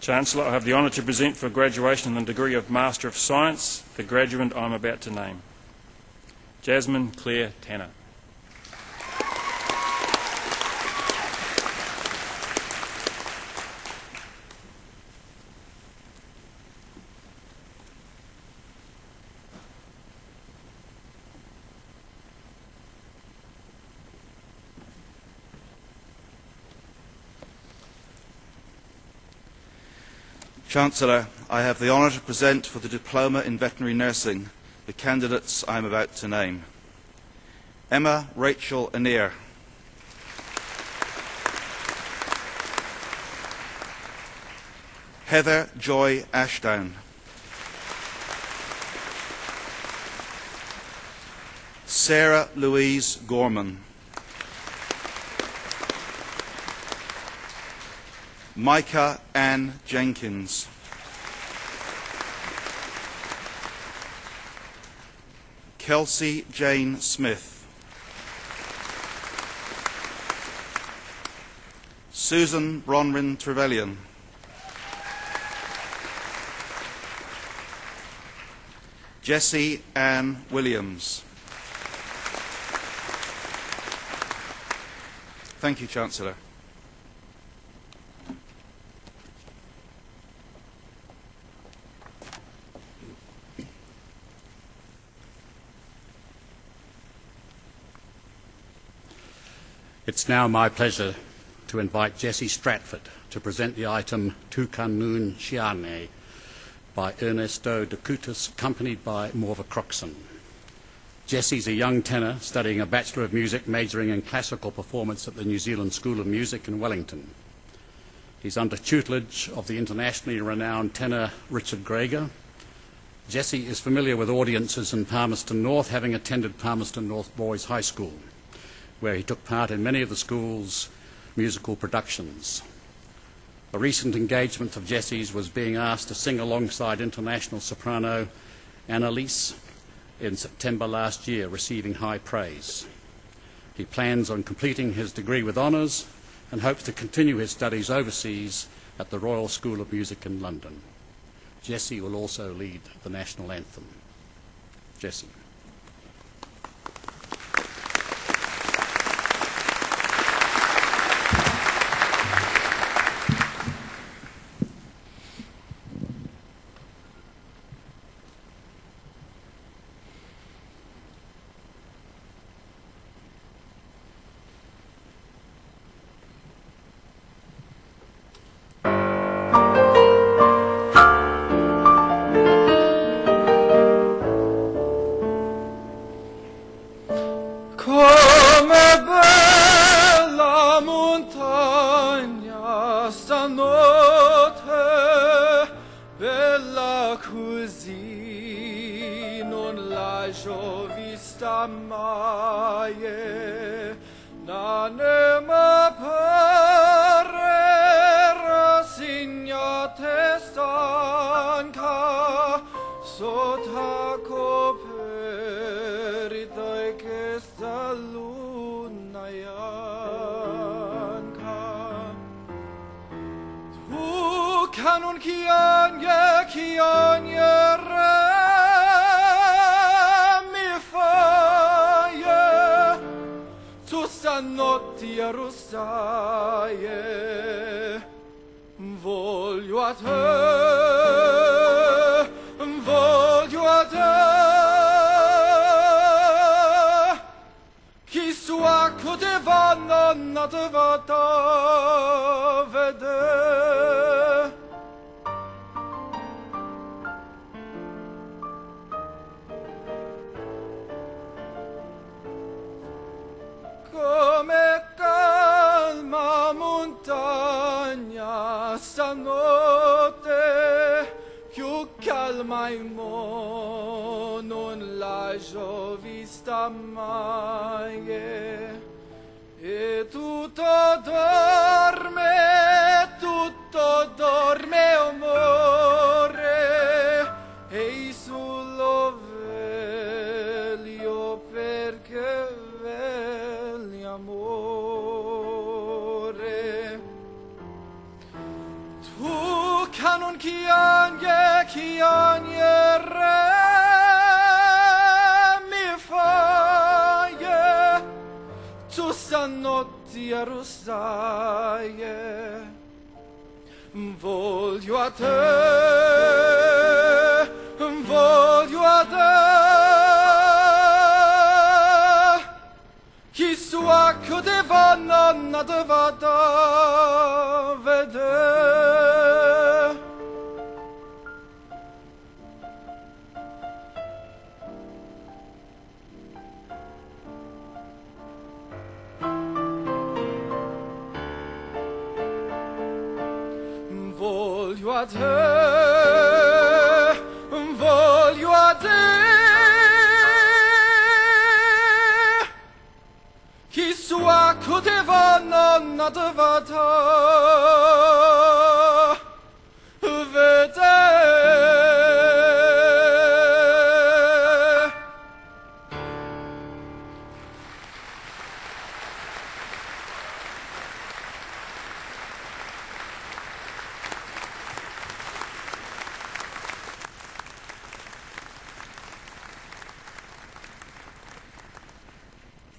Chancellor, I have the honour to present for graduation in the degree of Master of Science the graduate I am about to name. Jasmine Claire Tanner. Chancellor, I have the honour to present for the Diploma in Veterinary Nursing the candidates I am about to name. Emma Rachel Anir. Heather Joy Ashdown. Sarah Louise Gorman. Micah Ann Jenkins. Kelsey Jane Smith. Susan Bronwyn Trevelyan. Jessie Ann Williams. Thank you, Chancellor. It's now my pleasure to invite Jessie Stratford to present the item Tukan Noon Shiane by Ernesto de Cutis, accompanied by Morva Croxon. Jessie's a young tenor studying a Bachelor of Music, majoring in classical performance at the New Zealand School of Music in Wellington. He's under tutelage of the internationally renowned tenor Richard Greger. Jessie is familiar with audiences in Palmerston North, having attended Palmerston North Boys High School, where he took part in many of the school's musical productions. A recent engagement of Jessie's was being asked to sing alongside international soprano Annalise in September last year, receiving high praise. He plans on completing his degree with honours and hopes to continue his studies overseas at the Royal School of Music in London. Jessie will also lead the national anthem. Jessie.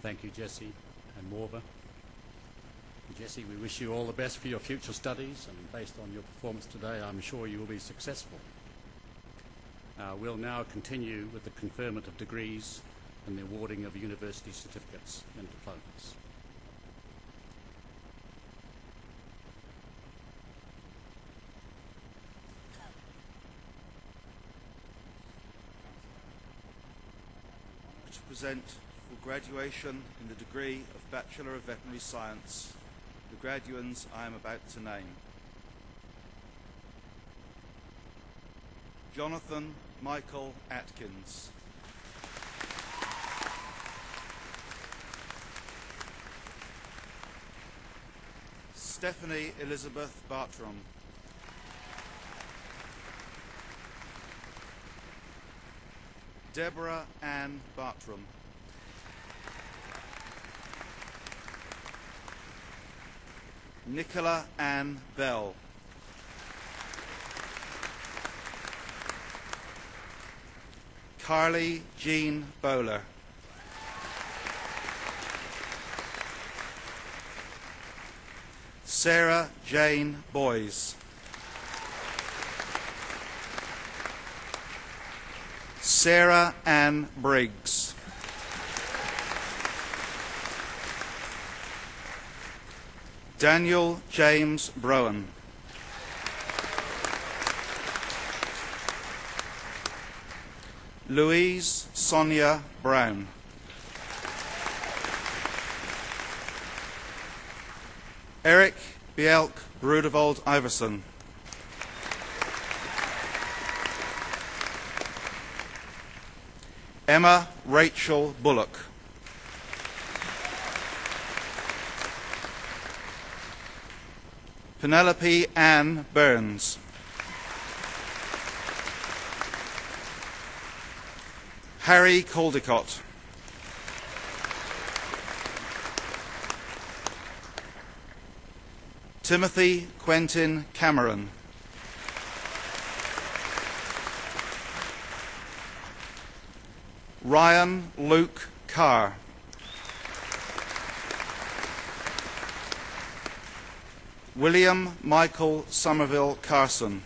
Thank you, Jessie and Morva. Jessie, we wish you all the best for your future studies, and based on your performance today, I'm sure you will be successful. We'll now continue with the conferment of degrees and the awarding of university certificates and diplomas. present for graduation in the degree of Bachelor of Veterinary Science the graduands I am about to name. Jonathan Michael Atkins. Stephanie Elizabeth Bartram. Deborah Ann Bartram. Nicola Ann Bell. Carly Jean Bowler. Sarah Jane Boys. Sarah Ann Briggs. Daniel James Browan. Louise Sonia Brown. Eric Bjelk Brudevold Iverson. Emma Rachel Bullock. Penelope Ann Burns. Harry Caldecott. Timothy Quentin Cameron. Ryan Luke Carr. William Michael Somerville Carson.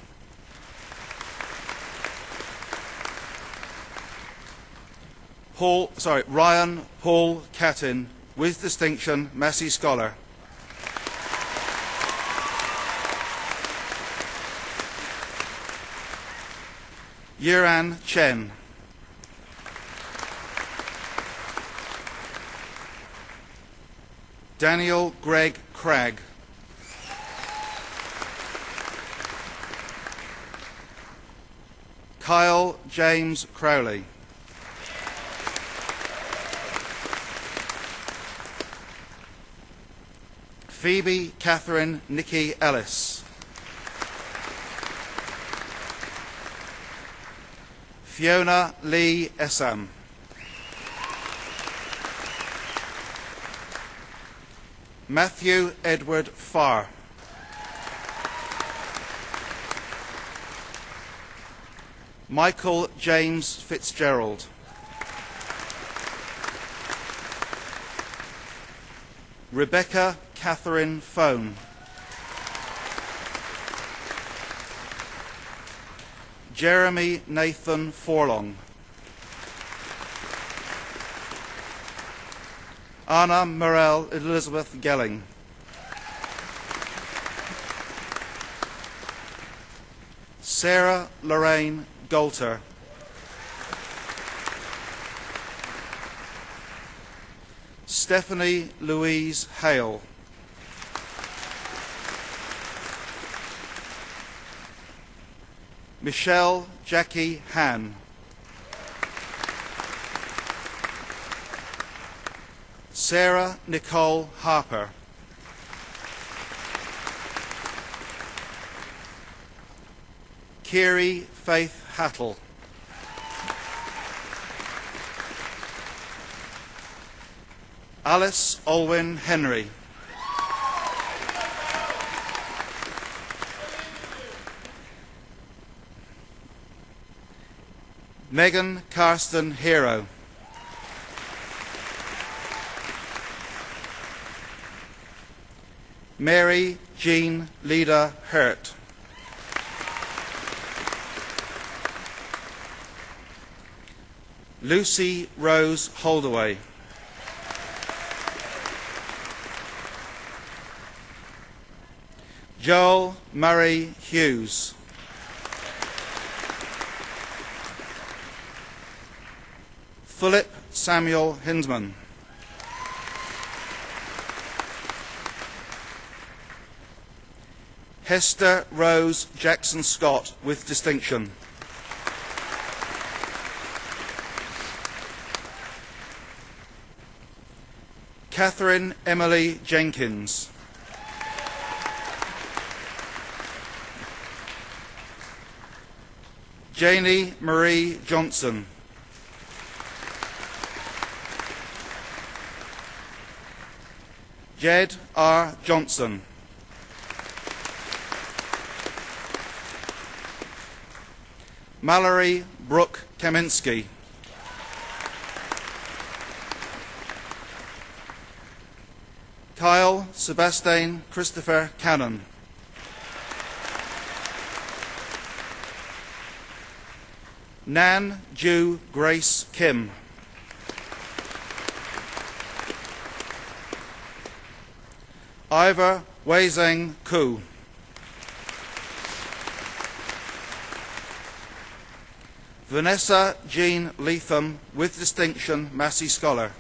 Ryan Paul Cattin, with distinction, Massey Scholar. Yuran Chen. Daniel Greg Cragg. Kyle James Crowley. Phoebe Catherine Nikki Ellis. Fiona Lee Essam. Matthew Edward Farr. Michael James Fitzgerald. Rebecca Catherine Phone. Jeremy Nathan Forlong. Anna Morel Elizabeth Gelling. Sarah Lorraine Golter. Stephanie Louise Hale. Michelle Jackie Han. Sarah Nicole Harper. Kiri Faith Hattle. Alice Olwyn Henry. Megan Karsten Hero. Mary Jean Leda Hurt. Lucy Rose Holdaway. Joel Murray Hughes. Philip Samuel Hindman. Hester Rose Jackson Scott with distinction. Catherine Emily Jenkins. Janie Marie Johnson. Jed R. Johnson. Mallory Brooke Kaminsky. Kyle Sebastian Christopher Cannon. Nan Ju Grace Kim. Ivor Weizeng Ku. Vanessa Jean Leatham with distinction, Massey Scholar.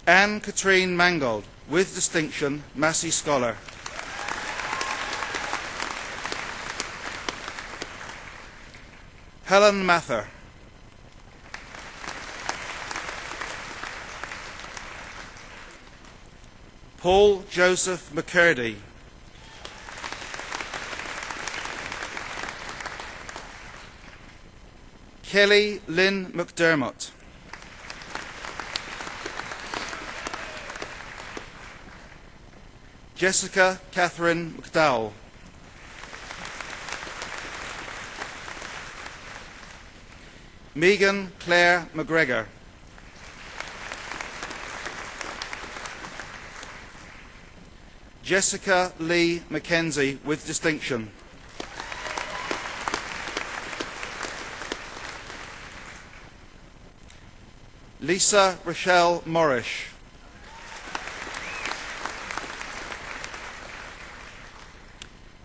Anne Katrine Mangold with distinction, Massey Scholar. Helen Mather. Paul Joseph McCurdy. Kelly Lynn McDermott. Jessica Catherine McDowell. Megan Claire McGregor. Jessica Lee Mackenzie with distinction. Lisa Rochelle Morrish.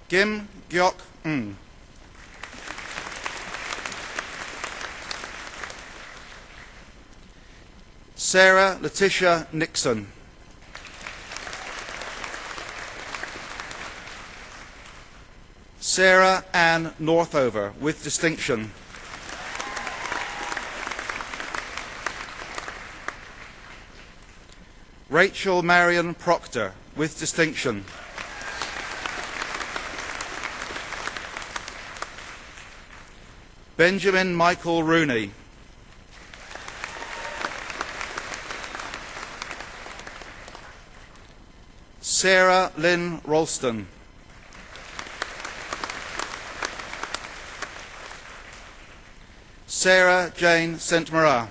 Gim Gyok Ng. Sarah Letitia Nixon. Sarah Ann Northover with distinction. Rachel Marion Proctor with distinction. Benjamin Michael Rooney. Sarah Lynn Ralston. Sarah Jane St. Marat.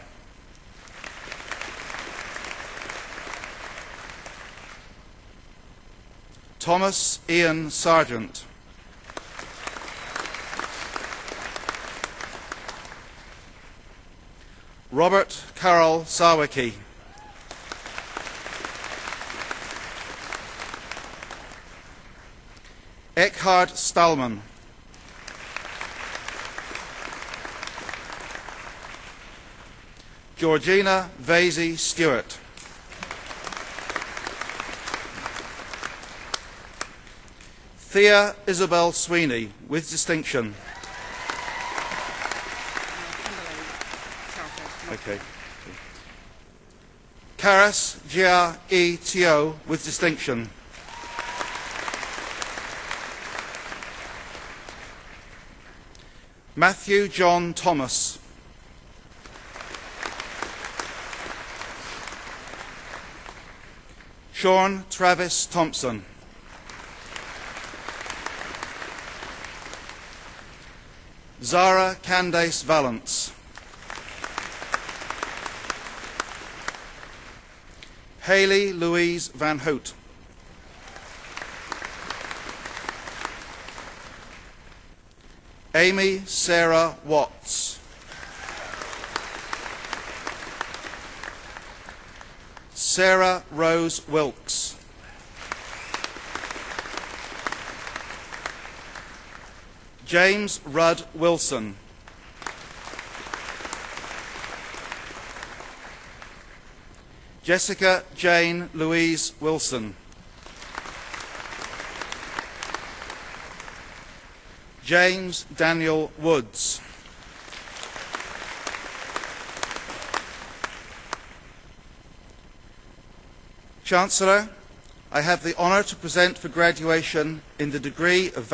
Thomas Ian Sargent. Robert Carroll Sawicki. Eckhard Stallman. Georgina Vasey Stewart. Thea Isabel Sweeney with distinction. Okay. Karas Jia E. Tio with distinction. Matthew John Thomas. Sean Travis Thompson. Zara Candace Valance. Hayley Louise Van Hout. Amy Sarah Watts. Sarah Rose Wilkes. James Rudd Wilson. Jessica Jane Louise Wilson. James Daniel Woods. Chancellor, I have the honour to present for graduation in the degree of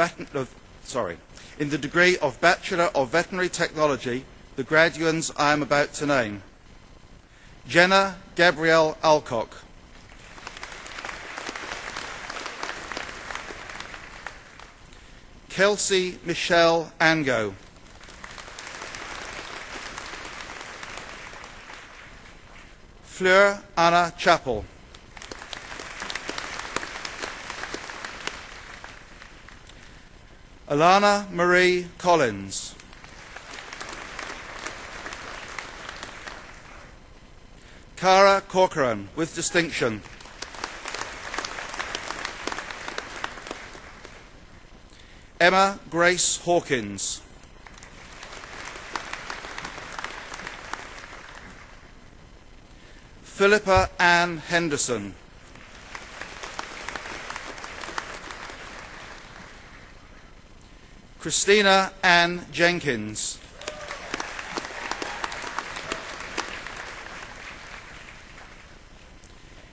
Bachelor of Veterinary Technology the graduands I am about to name. Jenna Gabrielle Alcock. Kelsey Michelle Ango. Fleur Anna Chappell. Alana Marie Collins. Cara Corcoran, with distinction. Emma Grace Hawkins. Philippa Ann Henderson. Christina Ann Jenkins.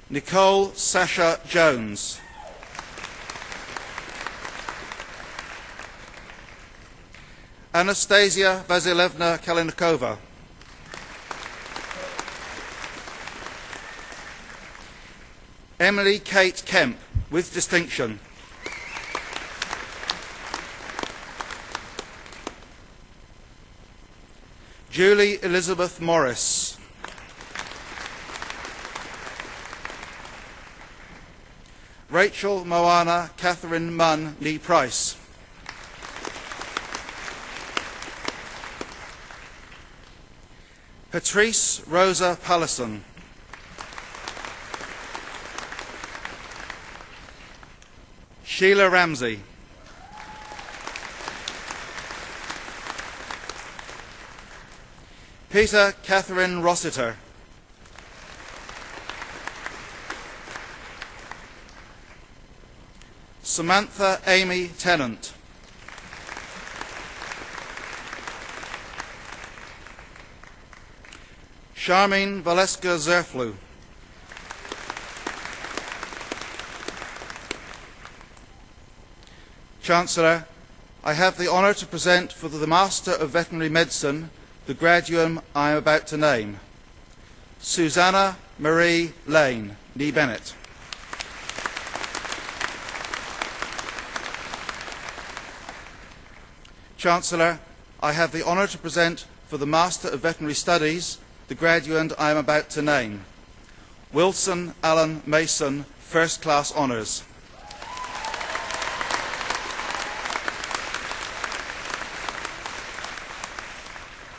Nicole Sasha Jones. Anastasia Vasilevna Kalinikova. Emily Kate Kemp, with distinction. Julie Elizabeth Morris. Rachel Moana Catherine Munn Lee Price. Patrice Rosa Pallison. Sheila Ramsey. Peter Catherine Rossiter. Samantha Amy Tennant. Charmaine Valeska Zerflu. Chancellor, I have the honour to present for the Master of Veterinary Medicine the graduate I am about to name. Susanna Marie Lane, Nee Bennett. Chancellor, I have the honour to present for the Master of Veterinary Studies the graduate I am about to name. Wilson Allen Mason, First Class Honours.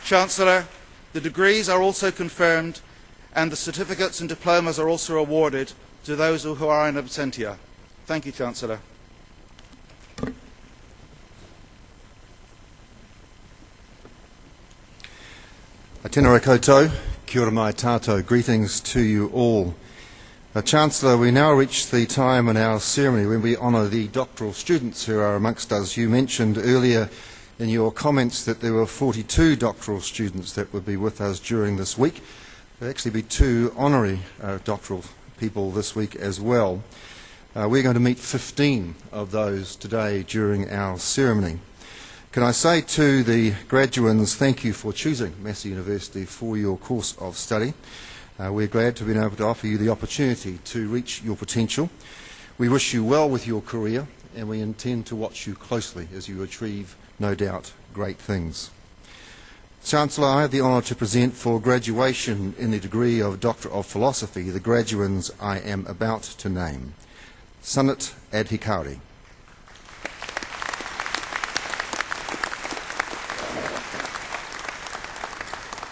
Chancellor, the degrees are also confirmed and the certificates and diplomas are also awarded to those who are in absentia. Thank you, Chancellor. Tēnā koutou, kia ora mai tātou, greetings to you all. Chancellor, we now reach the time in our ceremony when we honour the doctoral students who are amongst us. You mentioned earlier in your comments that there were 42 doctoral students that would be with us during this week. There'll actually be 2 honorary doctoral people this week as well. We're going to meet 15 of those today during our ceremony. Can I say to the graduands, thank you for choosing Massey University for your course of study. We're glad to be able to offer you the opportunity to reach your potential. We wish you well with your career and we intend to watch you closely as you achieve, no doubt, great things. Chancellor, I have the honour to present for graduation in the degree of Doctor of Philosophy the graduands I am about to name. Sunit Adhikari.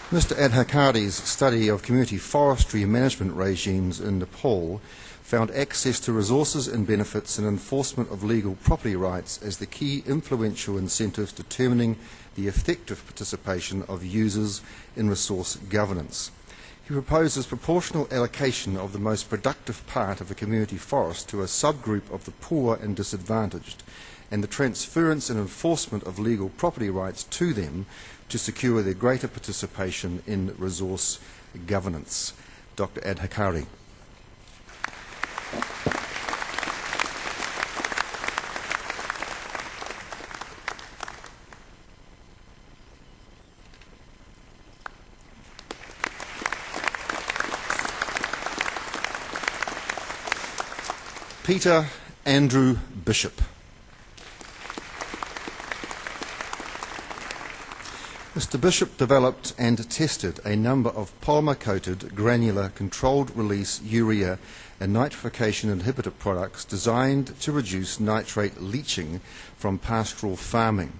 Mr. Adhikari's study of community forestry management regimes in Nepal found access to resources and benefits and enforcement of legal property rights as the key influential incentives determining the effective participation of users in resource governance. He proposes proportional allocation of the most productive part of a community forest to a subgroup of the poor and disadvantaged, and the transference and enforcement of legal property rights to them to secure their greater participation in resource governance. Dr. Adhikari. Peter Andrew Bishop. Mr. Bishop developed and tested a number of polymer-coated, granular, controlled-release urea and nitrification inhibitor products designed to reduce nitrate leaching from pastoral farming.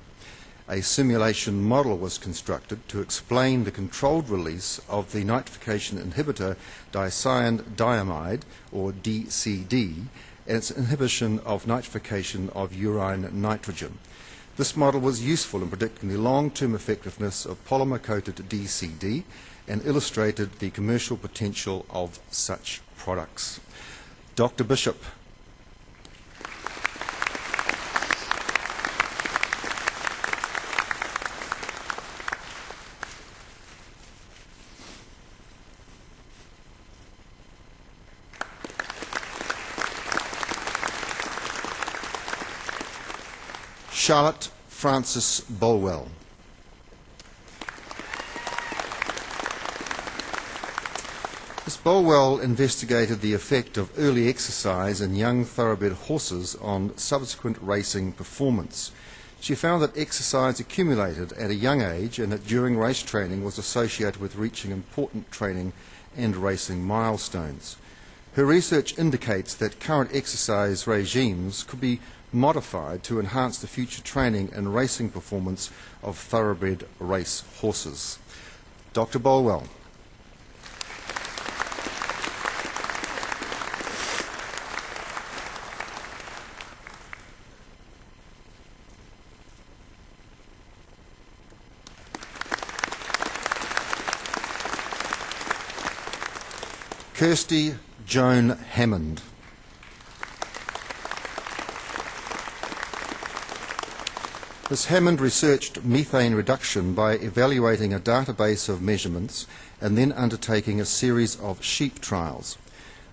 A simulation model was constructed to explain the controlled release of the nitrification inhibitor dicyandiamide, or DCD, and its inhibition of nitrification of urine nitrogen. This model was useful in predicting the long-term effectiveness of polymer-coated DCD and illustrated the commercial potential of such products. Dr. Bishop. Charlotte Frances Bolwell. Ms. Bolwell investigated the effect of early exercise in young thoroughbred horses on subsequent racing performance. She found that exercise accumulated at a young age and that during race training was associated with reaching important training and racing milestones. Her research indicates that current exercise regimes could be modified to enhance the future training and racing performance of thoroughbred race horses. Dr. Bolwell. Kirsty Joan Hammond. Ms. Hammond researched methane reduction by evaluating a database of measurements and then undertaking a series of sheep trials.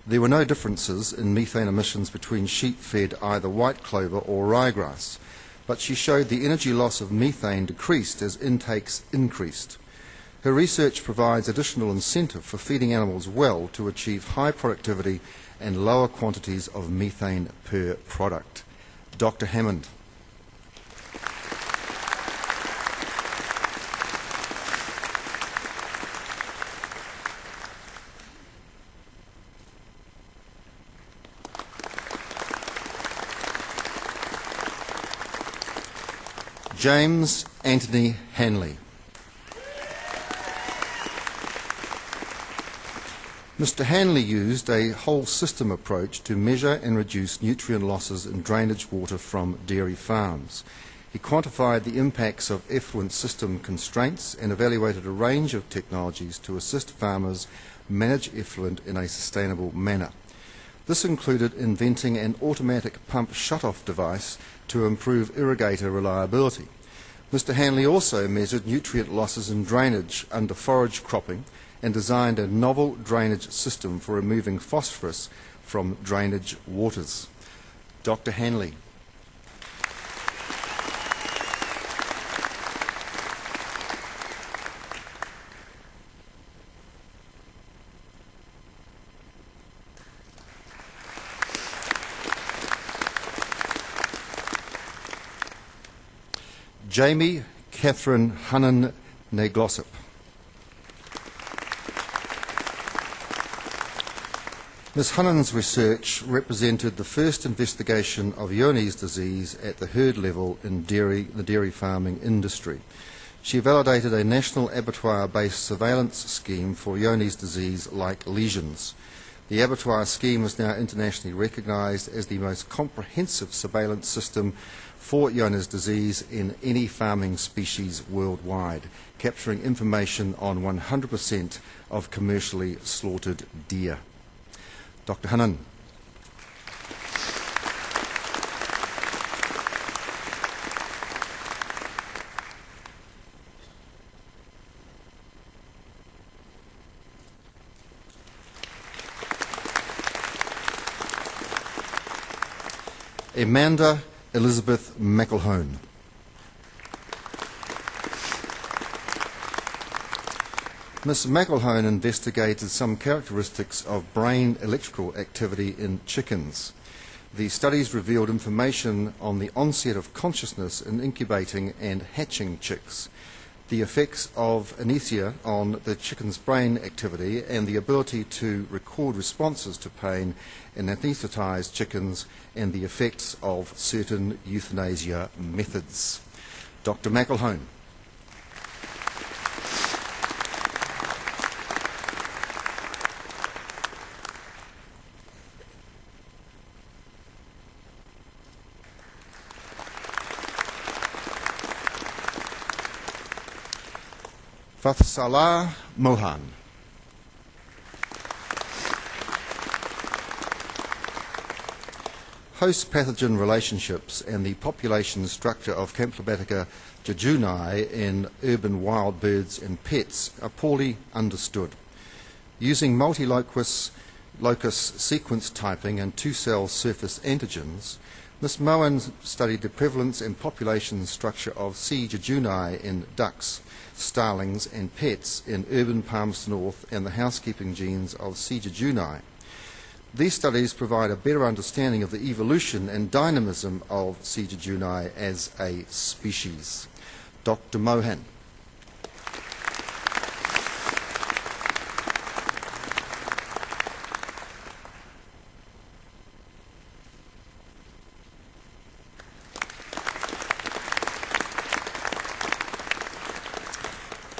There were no differences in methane emissions between sheep fed either white clover or ryegrass, but she showed the energy loss of methane decreased as intakes increased. Her research provides additional incentive for feeding animals well to achieve high productivity and lower quantities of methane per product. Dr. Hammond. James Anthony Hanley. Mr. Hanley used a whole system approach to measure and reduce nutrient losses in drainage water from dairy farms. He quantified the impacts of effluent system constraints and evaluated a range of technologies to assist farmers manage effluent in a sustainable manner. This included inventing an automatic pump shut-off device to improve irrigator reliability. Mr. Hanley also measured nutrient losses in drainage under forage cropping and designed a novel drainage system for removing phosphorus from drainage waters. Dr. Hanley. Jamie Catherine Hunnan Neglossip. Ms. Hunnan's research represented the first investigation of Johne's disease at the herd level in the dairy farming industry. She validated a national abattoir-based surveillance scheme for Johne's disease-like lesions. The abattoir scheme is now internationally recognised as the most comprehensive surveillance system for Johne's disease in any farming species worldwide, capturing information on 100% of commercially slaughtered deer. Dr. Hannan. Amanda Elizabeth McElhone. Ms. McElhone investigated some characteristics of brain electrical activity in chickens. The studies revealed information on the onset of consciousness in incubating and hatching chicks, the effects of anesthesia on the chicken's brain activity, and the ability to record responses to pain in anaesthetised chickens, and the effects of certain euthanasia methods. Dr. McElhone. Fathsalah Mohan. Host-pathogen relationships and the population structure of Campylobacter jejuni in urban wild birds and pets are poorly understood. Using multi-locus sequence typing and two-cell surface antigens, Ms. Mohan studied the prevalence and population structure of C. jejuni in ducks, starlings and pets in urban Palmerston North, and the housekeeping genes of C. jejuni. These studies provide a better understanding of the evolution and dynamism of C. jejuni as a species. Dr. Mohan.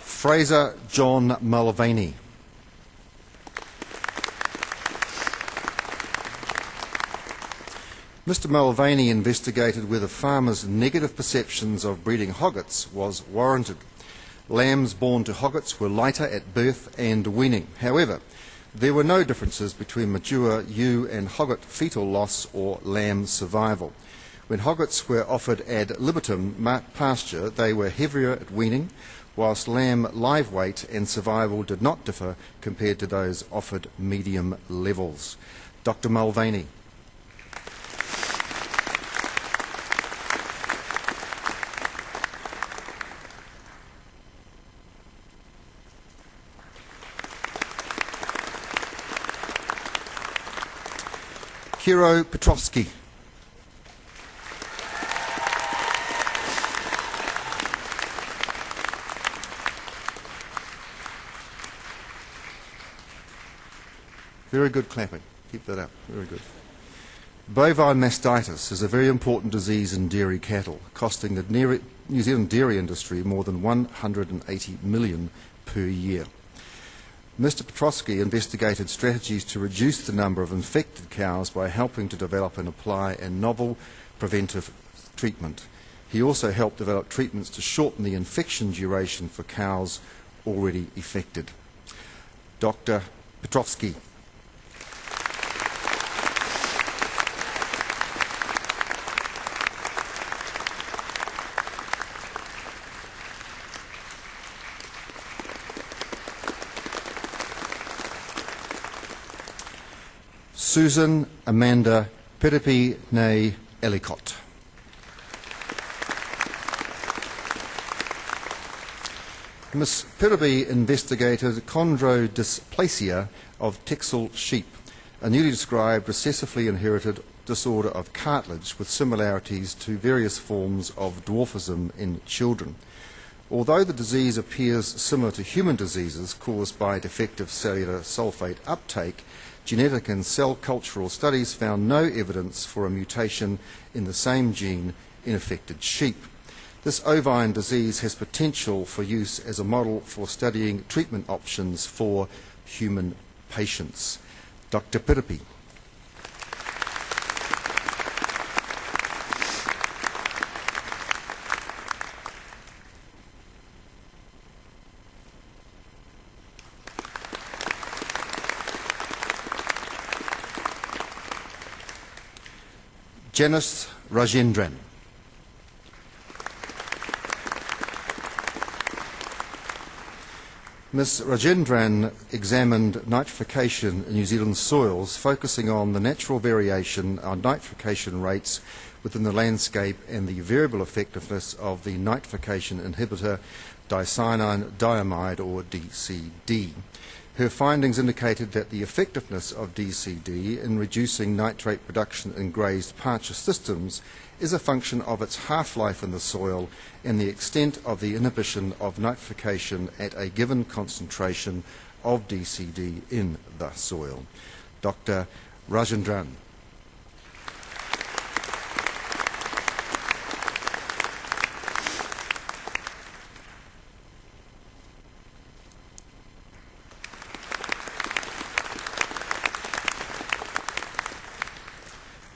Fraser John Mulvaney. Mr. Mulvaney investigated whether farmers' negative perceptions of breeding hoggets was warranted. Lambs born to hoggets were lighter at birth and weaning. However, there were no differences between mature ewe and hogget fetal loss or lamb survival. When hoggets were offered ad libitum pasture, they were heavier at weaning, whilst lamb live weight and survival did not differ compared to those offered medium levels. Dr. Mulvaney. Kiro Petrovsky. Very good clapping. Keep that up. Very good. Bovine mastitis is a very important disease in dairy cattle, costing the New Zealand dairy industry more than 180 million per year. Mr. Petrovsky investigated strategies to reduce the number of infected cows by helping to develop and apply a novel preventive treatment. He also helped develop treatments to shorten the infection duration for cows already affected. Dr. Petrovsky. Susan Amanda Piripi Nay Ellicott. Ms. Piripi investigated chondrodysplasia of Texel sheep, a newly described recessively inherited disorder of cartilage with similarities to various forms of dwarfism in children. Although the disease appears similar to human diseases caused by defective cellular sulfate uptake, genetic and cell cultural studies found no evidence for a mutation in the same gene in affected sheep. This ovine disease has potential for use as a model for studying treatment options for human patients. Dr. Piripi. Janice Rajendran. Ms. Rajendran examined nitrification in New Zealand soils, focusing on the natural variation on nitrification rates within the landscape and the variable effectiveness of the nitrification inhibitor dicyanine diamide, or DCD. Her findings indicated that the effectiveness of DCD in reducing nitrate production in grazed pasture systems is a function of its half-life in the soil and the extent of the inhibition of nitrification at a given concentration of DCD in the soil. Dr. Rajendran.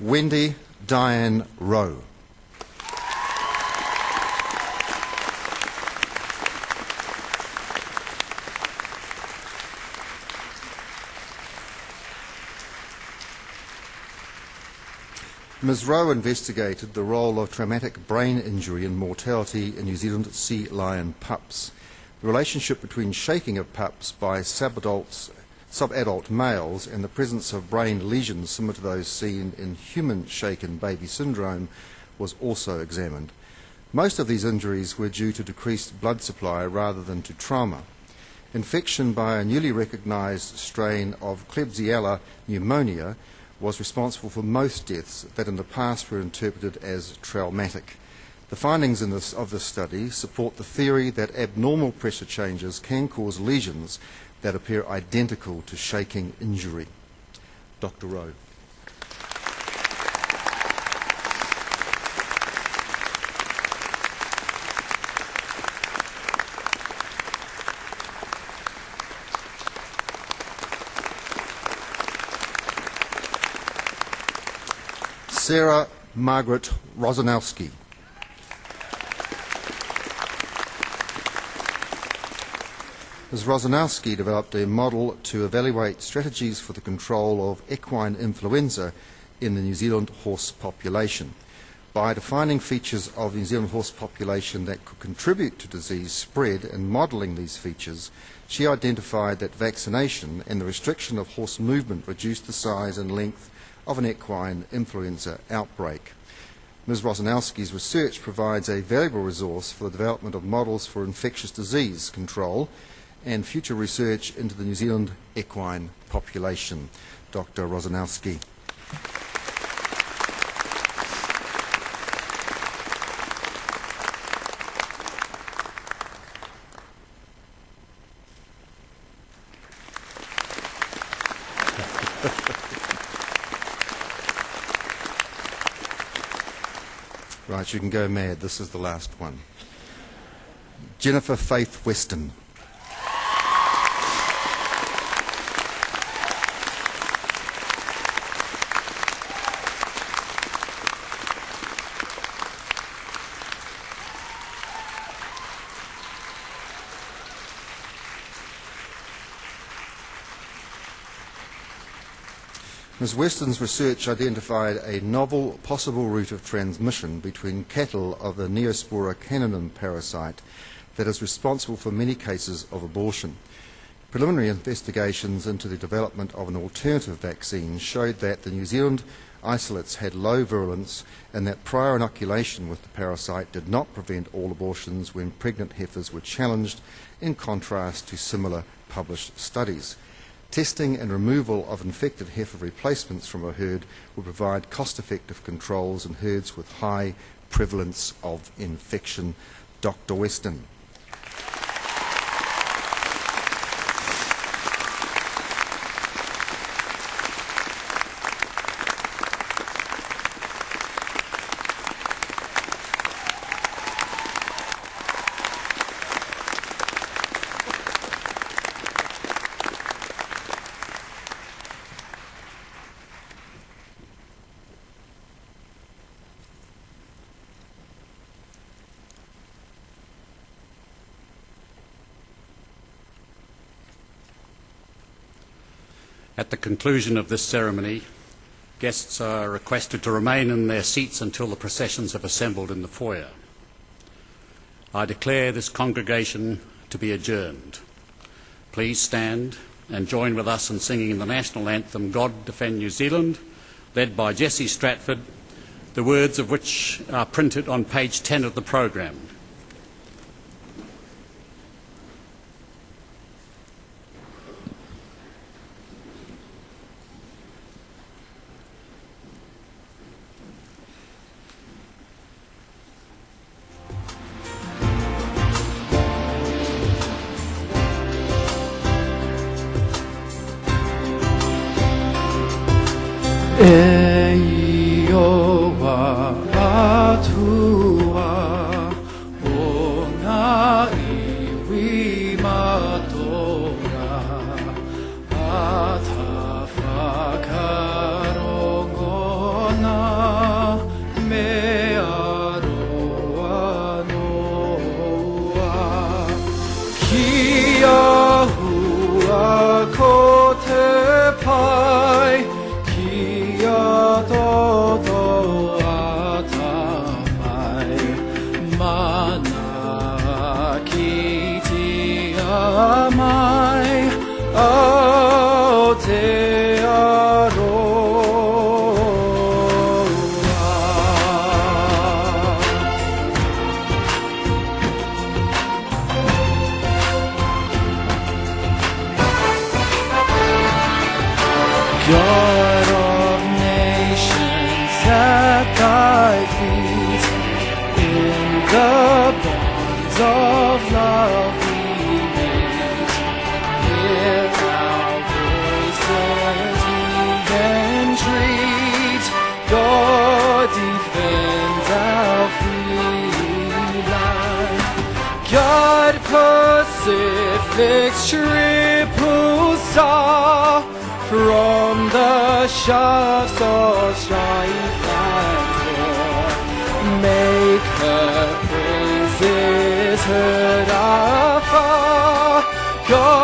Wendy Diane Rowe. Ms. Rowe investigated the role of traumatic brain injury and mortality in New Zealand sea lion pups. The relationship between shaking of pups by subadult males and the presence of brain lesions similar to those seen in human shaken baby syndrome was also examined. Most of these injuries were due to decreased blood supply rather than to trauma. Infection by a newly recognised strain of Klebsiella pneumonia was responsible for most deaths that in the past were interpreted as traumatic. The findings of this study support the theory that abnormal pressure changes can cause lesions that appear identical to shaking injury. Dr. Rowe. Sarah Margaret Rosanowski. Ms. Rosanowski developed a model to evaluate strategies for the control of equine influenza in the New Zealand horse population. By defining features of the New Zealand horse population that could contribute to disease spread and modelling these features, she identified that vaccination and the restriction of horse movement reduced the size and length of an equine influenza outbreak. Ms. Rosanowski's research provides a valuable resource for the development of models for infectious disease control and future research into the New Zealand equine population. Dr. Rosanowski. Right, you can go mad. This is the last one. Jennifer Faith Weston. Ms. Weston's research identified a novel possible route of transmission between cattle of the Neospora caninum parasite that is responsible for many cases of abortion. Preliminary investigations into the development of an alternative vaccine showed that the New Zealand isolates had low virulence and that prior inoculation with the parasite did not prevent all abortions when pregnant heifers were challenged, in contrast to similar published studies. Testing and removal of infected heifer replacements from a herd will provide cost-effective controls in herds with high prevalence of infection. Dr. Weston. At the conclusion of this ceremony, guests are requested to remain in their seats until the processions have assembled in the foyer. I declare this congregation to be adjourned. Please stand and join with us in singing the national anthem, God Defend New Zealand, led by Jesse Stratford, the words of which are printed on page 10 of the programme. Eioa atua o ngā iwi matora a ta whakarongona me aroa noa ki ahua ko te pai Todo atawai mana ki te amai o te aroa. God of nations at thy feet, in the bonds of love we meet. Hear our voices we entreat, God defend our free land. God Pacific's triple star, from the shafts of strife and war, make her praises heard afar. God